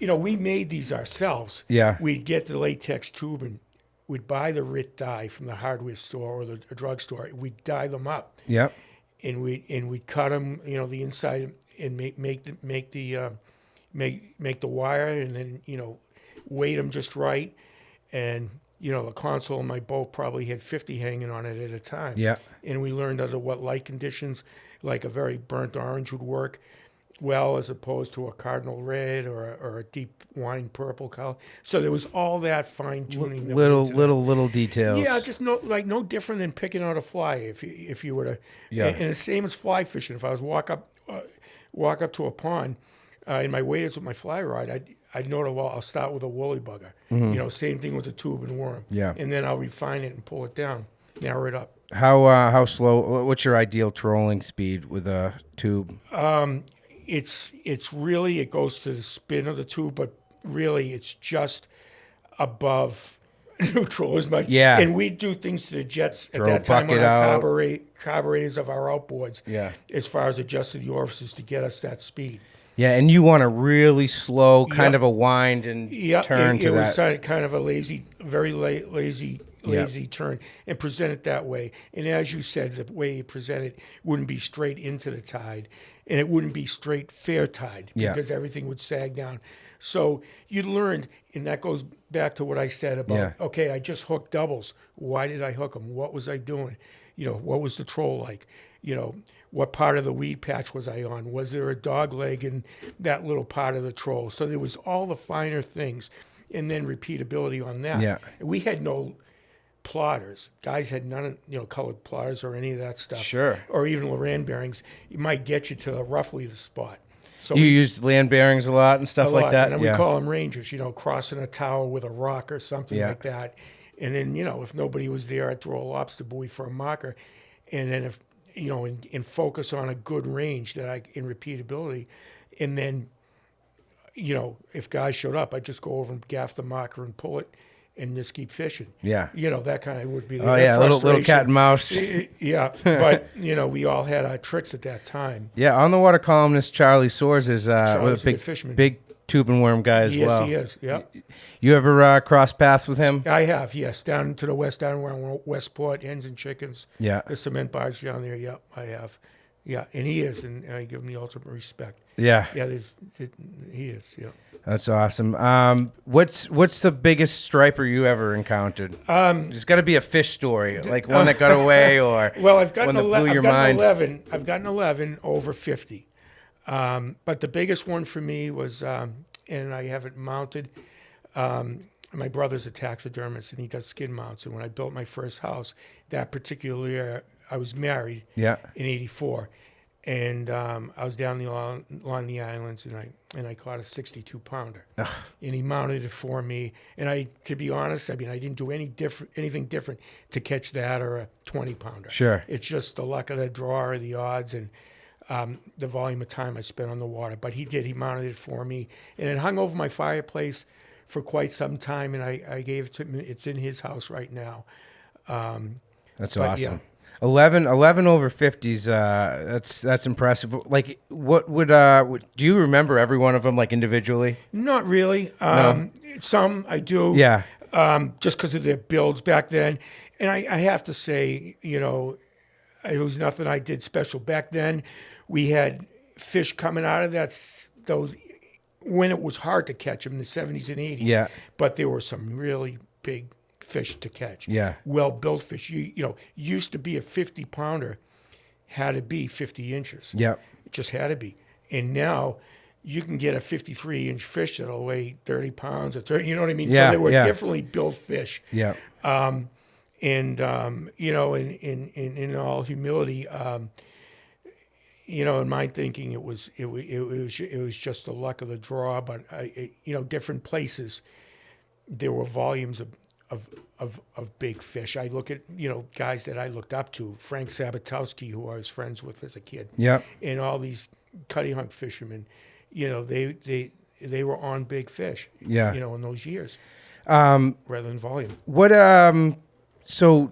we made these ourselves. Yeah. We'd get the latex tube and we'd buy the RIT dye from the hardware store or the drugstore. We'd dye them up. Yep. And we'd cut them, the inside, and make the wire, and then weight them just right, and the console in my boat probably had 50 hanging on it at a time. Yeah. And we learned under what light conditions, like a very burnt orange would work well as opposed to a cardinal red or a deep wine purple color. So there was all that fine tuning. Little details. Yeah, just no different than picking out a fly if you were to. Yeah. And the same as fly fishing. If I was walk up to a pond, in my waders with my fly rod, I'd know I'll start with a woolly bugger. Mm-hmm. Same thing with the tube and worm. Yeah. And then I'll refine it and pull it down, narrow it up. How slow? What's your ideal trolling speed with a tube? It's really, it goes to the spin of the tube, but really it's just above neutral as much. Yeah. And we do things to the jets Throw at that time on bucket our out. carburetors of our outboards. Yeah. As far as adjusting the orifices to get us that speed. Yeah, and you want a really slow kind of a wind and turn to it that. was kind of a very lazy turn, and present it that way. And as you said, the way you present it wouldn't be straight into the tide, and it wouldn't be straight fair tide because everything would sag down. So you learned, and that goes back to what I said about, okay, I just hooked doubles. Why did I hook them? What was I doing? What was the troll like? What part of the weed patch was I on? Was there a dog leg in that little part of the troll? So there was all the finer things, and then repeatability on that. Yeah. We had no plotters. Guys had none of, colored plotters or any of that stuff. Sure. Or even Loran bearings. It might get you to roughly the spot. So You used land bearings a lot and stuff like that? And we call them rangers, crossing a tower with a rock or something like that. And then, if nobody was there, I'd throw a lobster buoy for a marker. And then if, and focus on a good range in repeatability. And then, if guys showed up, I'd just go over and gaff the marker and pull it and just keep fishing. Yeah. That kind of would be the little cat and mouse. Yeah. But, we all had our tricks at that time. Yeah, on the water columnist Charlie Soares is Charlie's a a good fisherman. big tube and worm guy as well. Yes, he is. Yeah. You ever cross paths with him? I have, yes. Down to the west, down around Westport, Hens and Chickens. Yeah. The cement barge down there, yep, I have. Yeah, and he is, and I give him the ultimate respect. Yeah. Yeah, he is. Yeah. That's awesome. What's the biggest striper you ever encountered? There's got to be a fish story, like one that got away, or Well, I've gotten one that blew your I've gotten mind. 11. I've gotten 11 over 50. But the biggest one for me was, and I have it mounted. My brother's a taxidermist, and he does skin mounts. And when I built my first house, that particular year, I was married. Yeah. In '84, and I was down along the islands, and I caught a 62-pounder, and he mounted it for me. And to be honest, I mean, I didn't do anything different to catch that or a 20-pounder. Sure. It's just the luck of the draw or the odds and the volume of time I spent on the water. But he mounted it for me, and it hung over my fireplace for quite some time, and I gave it to him. It's in his house right now. That's but, awesome. yeah. 11 over 50s. That's impressive. Like, what would do you remember every one of them, like, individually? Not really. No. Some I do. Yeah. Just because of their builds back then. And I have to say, it was nothing I did special. Back then, we had fish coming out of those when it was hard to catch them in the 70s and 80s. Yeah. But there were some really big fish to catch. Yeah. Well-built fish. Used to be a 50-pounder, had to be 50 inches. Yeah. It just had to be. And now you can get a 53-inch fish that'll weigh 30 pounds or 30, you know what I mean? Yeah, So they were yeah. definitely built fish. Yeah. In all humility, in my thinking, it was just the luck of the draw. But different places, there were volumes of big fish. I look at guys that I looked up to, Frank Sabatowski, who I was friends with as a kid. Yeah. And all these cutty hunk fishermen, they were on big fish. Yeah. In those years, rather than volume. What so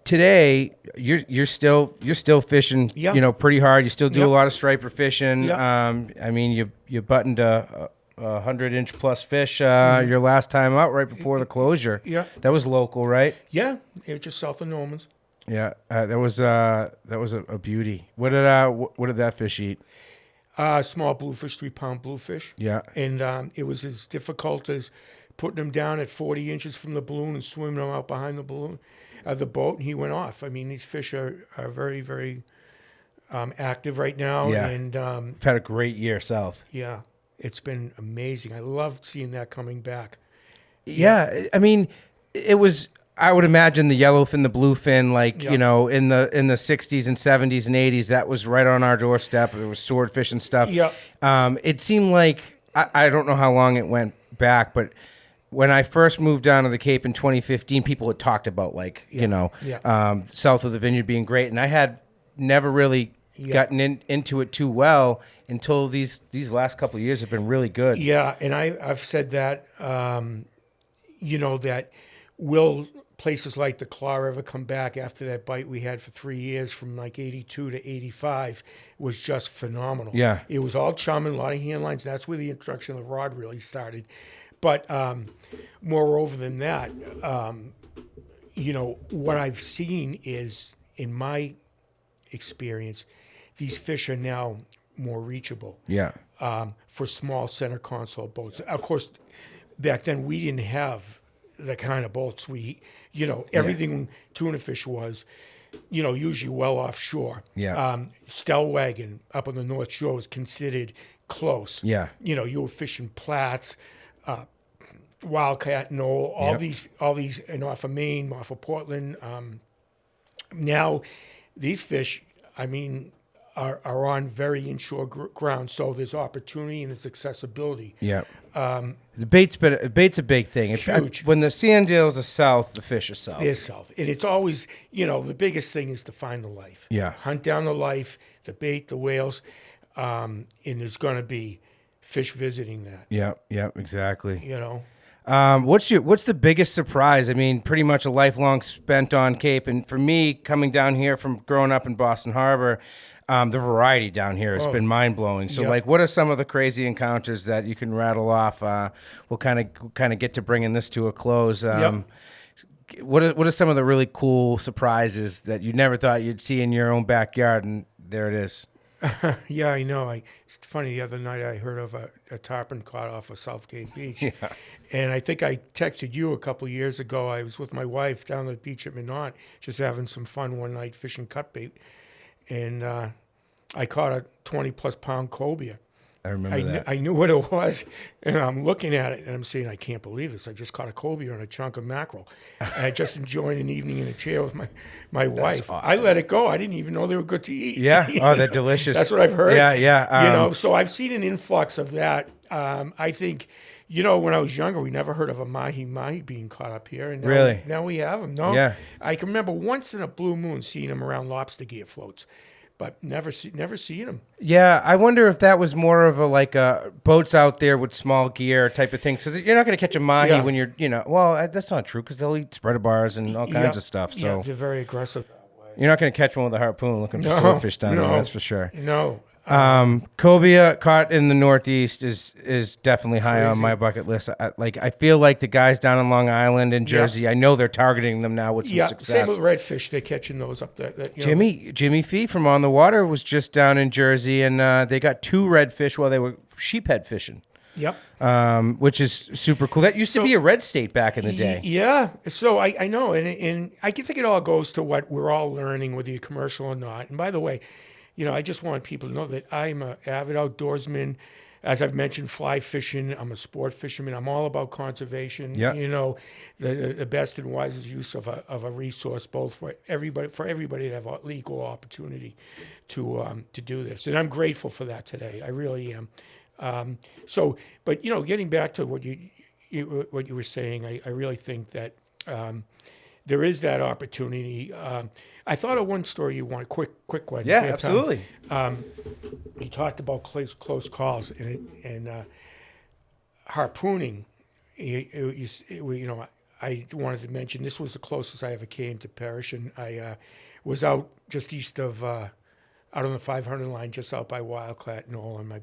today you're still fishing, Yeah. pretty hard. You still do Yeah. a lot of striper fishing. Yeah. I mean, you buttoned a 100-inch plus fish your last time out right before the closure. Yeah. That was local, right? Yeah, it was just south of Normans. Yeah. That was a beauty. What did that fish eat? Small bluefish, 3-pound bluefish. Yeah. And it was as difficult as putting him down at 40 inches from the balloon and swimming him out behind the balloon, the boat, and he went off. I mean, these fish are very, very active right now. Yeah. And I've had a great year south. yeah, it's been amazing. I loved seeing that coming back. Yeah. I mean, it was. I would imagine the yellowfin, the bluefin, like, Yeah. in the 60s and 70s and 80s, that was right on our doorstep. There was swordfish and stuff. Yeah. It seemed like, I don't know how long it went back, but when I first moved down to the Cape in 2015, people had talked about, like, Yeah. south of the vineyard being great. And I had never really gotten into it too well until these last couple of years have been really good. Yeah, and I've said that, that will places like the Claw ever come back after that bite we had for 3 years from like 82 to 85 was just phenomenal. Yeah. It was all chumming, a lot of hand lines. That's where the introduction of the rod really started. But moreover than that, what I've seen is, in my experience, these fish are now more reachable. Yeah. For small center console boats. Of course, back then we didn't have the kind of boats everything tuna fish was, usually well offshore. Yeah. Stellwagen up on the North Shore was considered close. Yeah. You were fishing plats, wildcat, knoll, all these, and off of Maine, off of Portland. Now, these fish, I mean, are on very inshore ground, so there's opportunity and there's accessibility. Yeah. The bait's a big thing. Huge. When the sand deals are south, the fish are south. They're south. And it's always, the biggest thing is to find the life. Yeah. Hunt down the life, the bait, the whales, and there's going to be fish visiting that. Yeah, exactly. What's the biggest surprise? I mean, pretty much a lifelong spent on Cape, and for me, coming down here from growing up in Boston Harbor, the variety down here has been mind blowing. So, like, what are some of the crazy encounters that you can rattle off? We'll kind of get to bringing this to a close. what are some of the really cool surprises that you never thought you'd see in your own backyard, and there it is? Yeah, I know. It's funny. The other night I heard of a tarpon caught off of South Cape Beach. Yeah. And I think I texted you a couple of years ago. I was with my wife down the beach at Minot, just having some fun one night fishing cutbait. And I caught a 20-plus pound cobia. I remember that. I knew what it was, and I'm looking at it, and I'm saying, I can't believe this. I just caught a cobia on a chunk of mackerel. And I just enjoyed an evening in a chair with my wife. awesome. I let it go. I didn't even know they were good to eat. Yeah. Oh, they're delicious. That's what I've heard. Yeah. So I've seen an influx of that. I think, when I was younger, we never heard of a mahi being caught up here. And now we have them. No, Yeah. I can remember once in a blue moon seeing them around lobster gear floats, but never seen them. Yeah, I wonder if that was more of a boats out there with small gear type of thing. So you're not going to catch a mahi when you're, well, that's not true because they'll eat spreader bars and all kinds of stuff. So yeah, they're very aggressive that way. You're not going to catch one with a harpoon looking for swordfish down there, that's for sure. No. Kobia caught in the Northeast is definitely high on my bucket list. I feel like the guys down in Long Island and Jersey, I know they're targeting them now with some success. Same with redfish. They're catching those up there. Jimmy Fee from On the Water was just down in Jersey, and they got 2 redfish while they were sheephead fishing. Yep. Which is super cool. That used to be a red state back in the day. Yeah. So I know, and I think it all goes to what we're all learning, whether you're commercial or not. And by the way, I just want people to know that I'm an avid outdoorsman. As I've mentioned, fly fishing. I'm a sport fisherman. I'm all about conservation. Yeah. The best and wisest use of a resource, both for everybody to have an equal opportunity to do this. And I'm grateful for that today. I really am. But getting back to what you were saying, I really think that there is that opportunity. I thought of one story you want, quick one. Yeah, absolutely. You talked about close calls and harpooning. I wanted to mention this was the closest I ever came to perishing. I was out just east of, out on the 500 line, just out by Wildcat Knoll, and my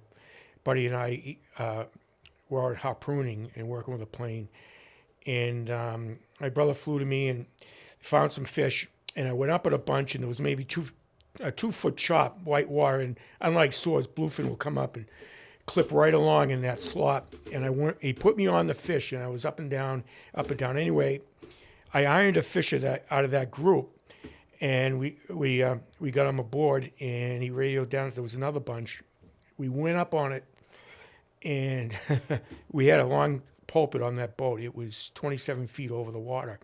buddy and I were out harpooning and working with a plane. And my brother flew to me and found some fish. And I went up at a bunch, and there was maybe a 2-foot chop, white water. And unlike swords, bluefin will come up and clip right along in that slot. And he put me on the fish, and I was up and down. Anyway, I ironed a fish out of that group, and we got him aboard, and he radioed down. There was another bunch. We went up on it, and we had a long pulpit on that boat. It was 27 feet over the water.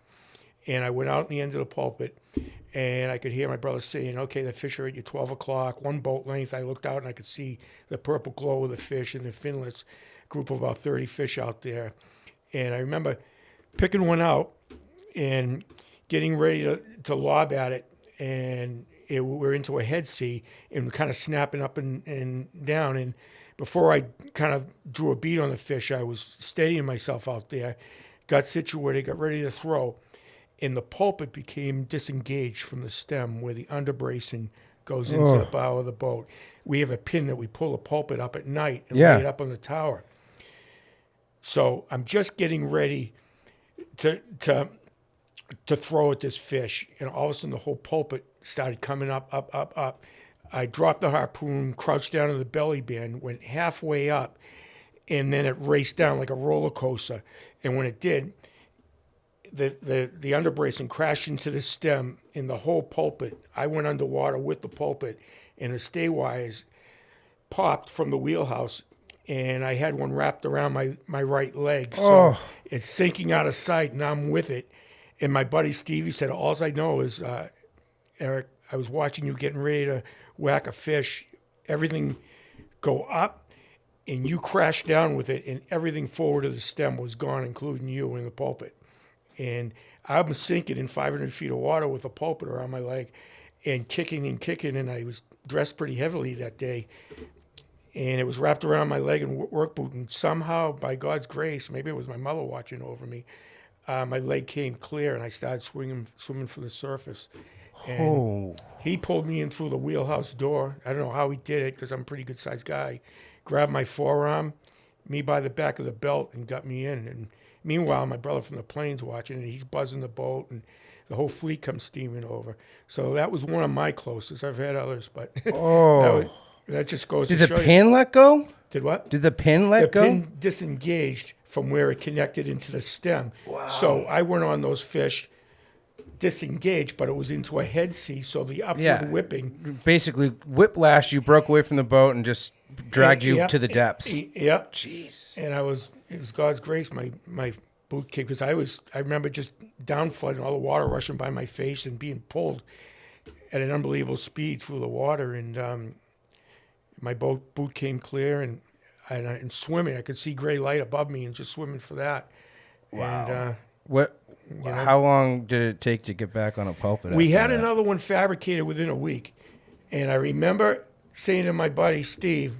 And I went out in the end of the pulpit, and I could hear my brother saying, okay, the fish are at you 12 o'clock, 1 boat length. I looked out, and I could see the purple glow of the fish and the finlets, group of about 30 fish out there. And I remember picking one out and getting ready to lob at it, and we're into a head sea and kind of snapping up and down. And before I kind of drew a bead on the fish, I was steadying myself out there, got situated, got ready to throw. And the pulpit became disengaged from the stem where the underbracing goes into the bow of the boat. We have a pin that we pull the pulpit up at night and lay it up on the tower. So I'm just getting ready to throw at this fish, and all of a sudden the whole pulpit started coming up. I dropped the harpoon, crouched down in the belly band, went halfway up, and then it raced down like a roller coaster. And when it did, the underbracing crashed into the stem in the whole pulpit. I went underwater with the pulpit, and the stay wires popped from the wheelhouse, and I had one wrapped around my right leg. So it's sinking out of sight, and I'm with it. And my buddy Stevie said, all I know is, Eric, I was watching you getting ready to whack a fish, everything go up, and you crashed down with it, and everything forward of the stem was gone, including you in the pulpit. And I'm sinking in 500 feet of water with a pulpit around my leg and kicking, and I was dressed pretty heavily that day. And it was wrapped around my leg and work boot. And somehow, by God's grace, maybe it was my mother watching over me, my leg came clear, and I started swimming for the surface. And he pulled me in through the wheelhouse door. I don't know how he did it because I'm a pretty good-sized guy. Grabbed my forearm, me by the back of the belt and got me in. And meanwhile, my brother from the plains watching, and he's buzzing the boat, and the whole fleet comes steaming over. So that was one of my closest. I've had others, but that just goes to show you. Did the pin let go? Did what? Did the pin let go? The pin disengaged from where it connected into the stem. Wow. So I went on those fish disengaged, but it was into a head sea, so the upward whipping. Basically, whiplash, you broke away from the boat and just dragged you to the depths. Yep. Jeez. And it was God's grace, my boot kick, because I remember just down flooding, all the water rushing by my face and being pulled at an unbelievable speed through the water. And my boot came clear, and swimming, I could see gray light above me and just swimming for that. Wow. And, how long did it take to get back on a pulpit? We had another one fabricated within a week. And I remember saying to my buddy, Steve,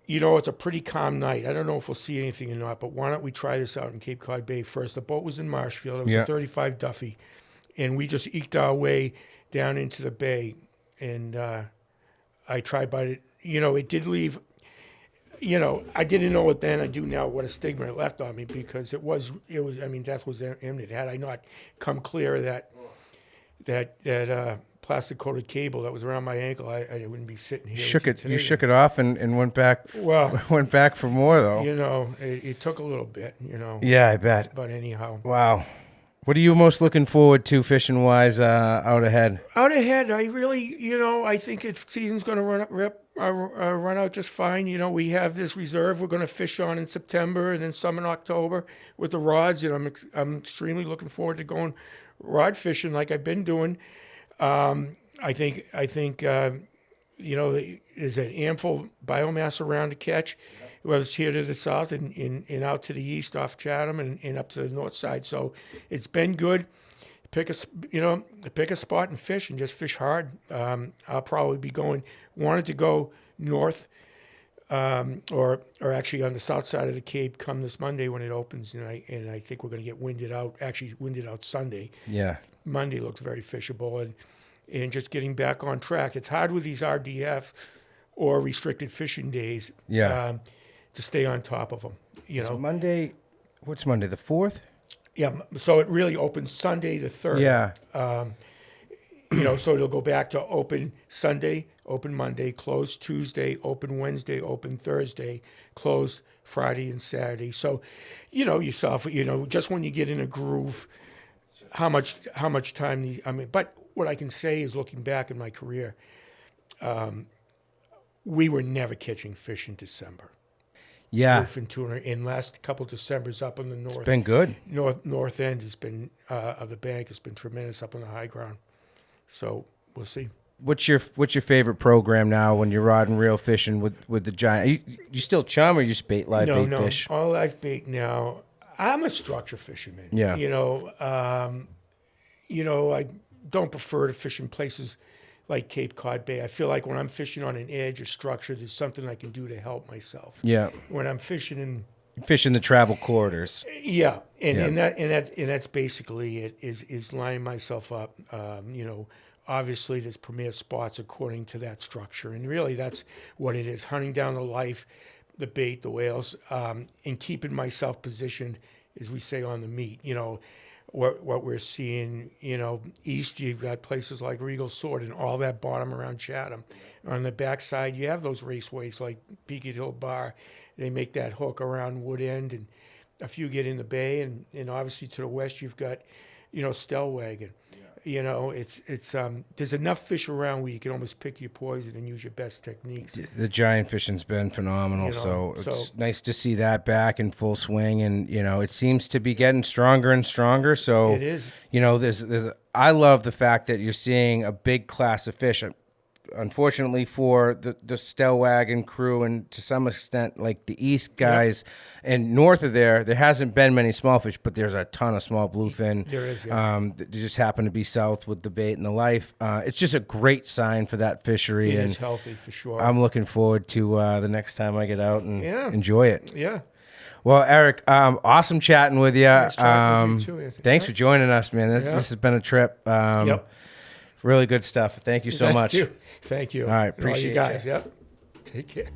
it's a pretty calm night. I don't know if we'll see anything or not, but why don't we try this out in Cape Cod Bay first? The boat was in Marshfield. It was a 35 Duffy. And we just eked our way down into the bay. And I tried, but it did leave. I didn't know it then. I do now what a stigma it left on me, because it was. I mean, death was imminent. Had I not come clear of that plastic coated cable that was around my ankle, I wouldn't be sitting here. You shook it off and went back. Well, went back for more though. It took a little bit. Yeah, I bet. But anyhow. Wow. What are you most looking forward to fishing wise out ahead? Out ahead, I really, I think season's going to run out just fine. We have this reserve we're going to fish on in September and then some in October with the rods. I'm extremely looking forward to going rod fishing like I've been doing. I think there's an ample biomass around to catch, whether it's here to the south and out to the east off Chatham and up to the north side. So it's been good. Pick a spot and fish and just fish hard. I'll probably be wanted to go north, or actually on the south side of the Cape come this Monday when it opens, and I think we're going to get winded out Sunday. Yeah. Monday looks very fishable, and just getting back on track. It's hard with these RDF or restricted fishing days. Yeah. To stay on top of them, So Monday, what's Monday, the 4th? Yeah, so it really opens Sunday the 3rd. Yeah. So it'll go back to open Sunday, open Monday, close Tuesday, open Wednesday, open Thursday, close Friday and Saturday. So, yourself, just when you get in a groove, how much time, but what I can say is looking back in my career, we were never catching fish in December. Yeah. Bluefin tuna in last couple of Decembers up on the north. It's been good. North end has been of the bank has been tremendous up on the high ground. So we'll see. What's your favorite program now when you're rod and reel fishing with the giant? You still chum or you just bait live bait fish? No, all live bait now. I'm a structure fisherman. Yeah. I don't prefer to fish in places like Cape Cod Bay. I feel like when I'm fishing on an edge or structure, there's something I can do to help myself. Yeah. When I'm fishing the travel corridors. Yeah, and that's basically it. Is lining myself up. Obviously there's premier spots according to that structure, and really that's what it is: hunting down the life, the bait, the whales, and keeping myself positioned, as we say, on the meat. What we're seeing, east, you've got places like Regal Sword and all that bottom around Chatham. On the backside, you have those raceways like Beacon Hill Bar. They make that hook around Wood End, and a few get in the bay. And obviously to the west, you've got, Stellwagen. It's there's enough fish around where you can almost pick your poison and use your best techniques. The giant fishing's been phenomenal, so it's nice to see that back in full swing, and it seems to be getting stronger and stronger. So it is. I love the fact that you're seeing a big class of fish. Unfortunately for the Stellwagen crew and to some extent like the east guys and north of there hasn't been many small fish, but there's a ton of small bluefin. There is, yeah. They just happen to be south with the bait and the life. It's just a great sign for that fishery. It and is healthy for sure. I'm looking forward to the next time I get out and enjoy it. Yeah. Well, Eric, awesome chatting with you. Nice chatting with you too. Thanks for joining us, man. This has been a trip. Really good stuff. Thank you so much. Thank you. All right, appreciate you guys. Yep. Take care.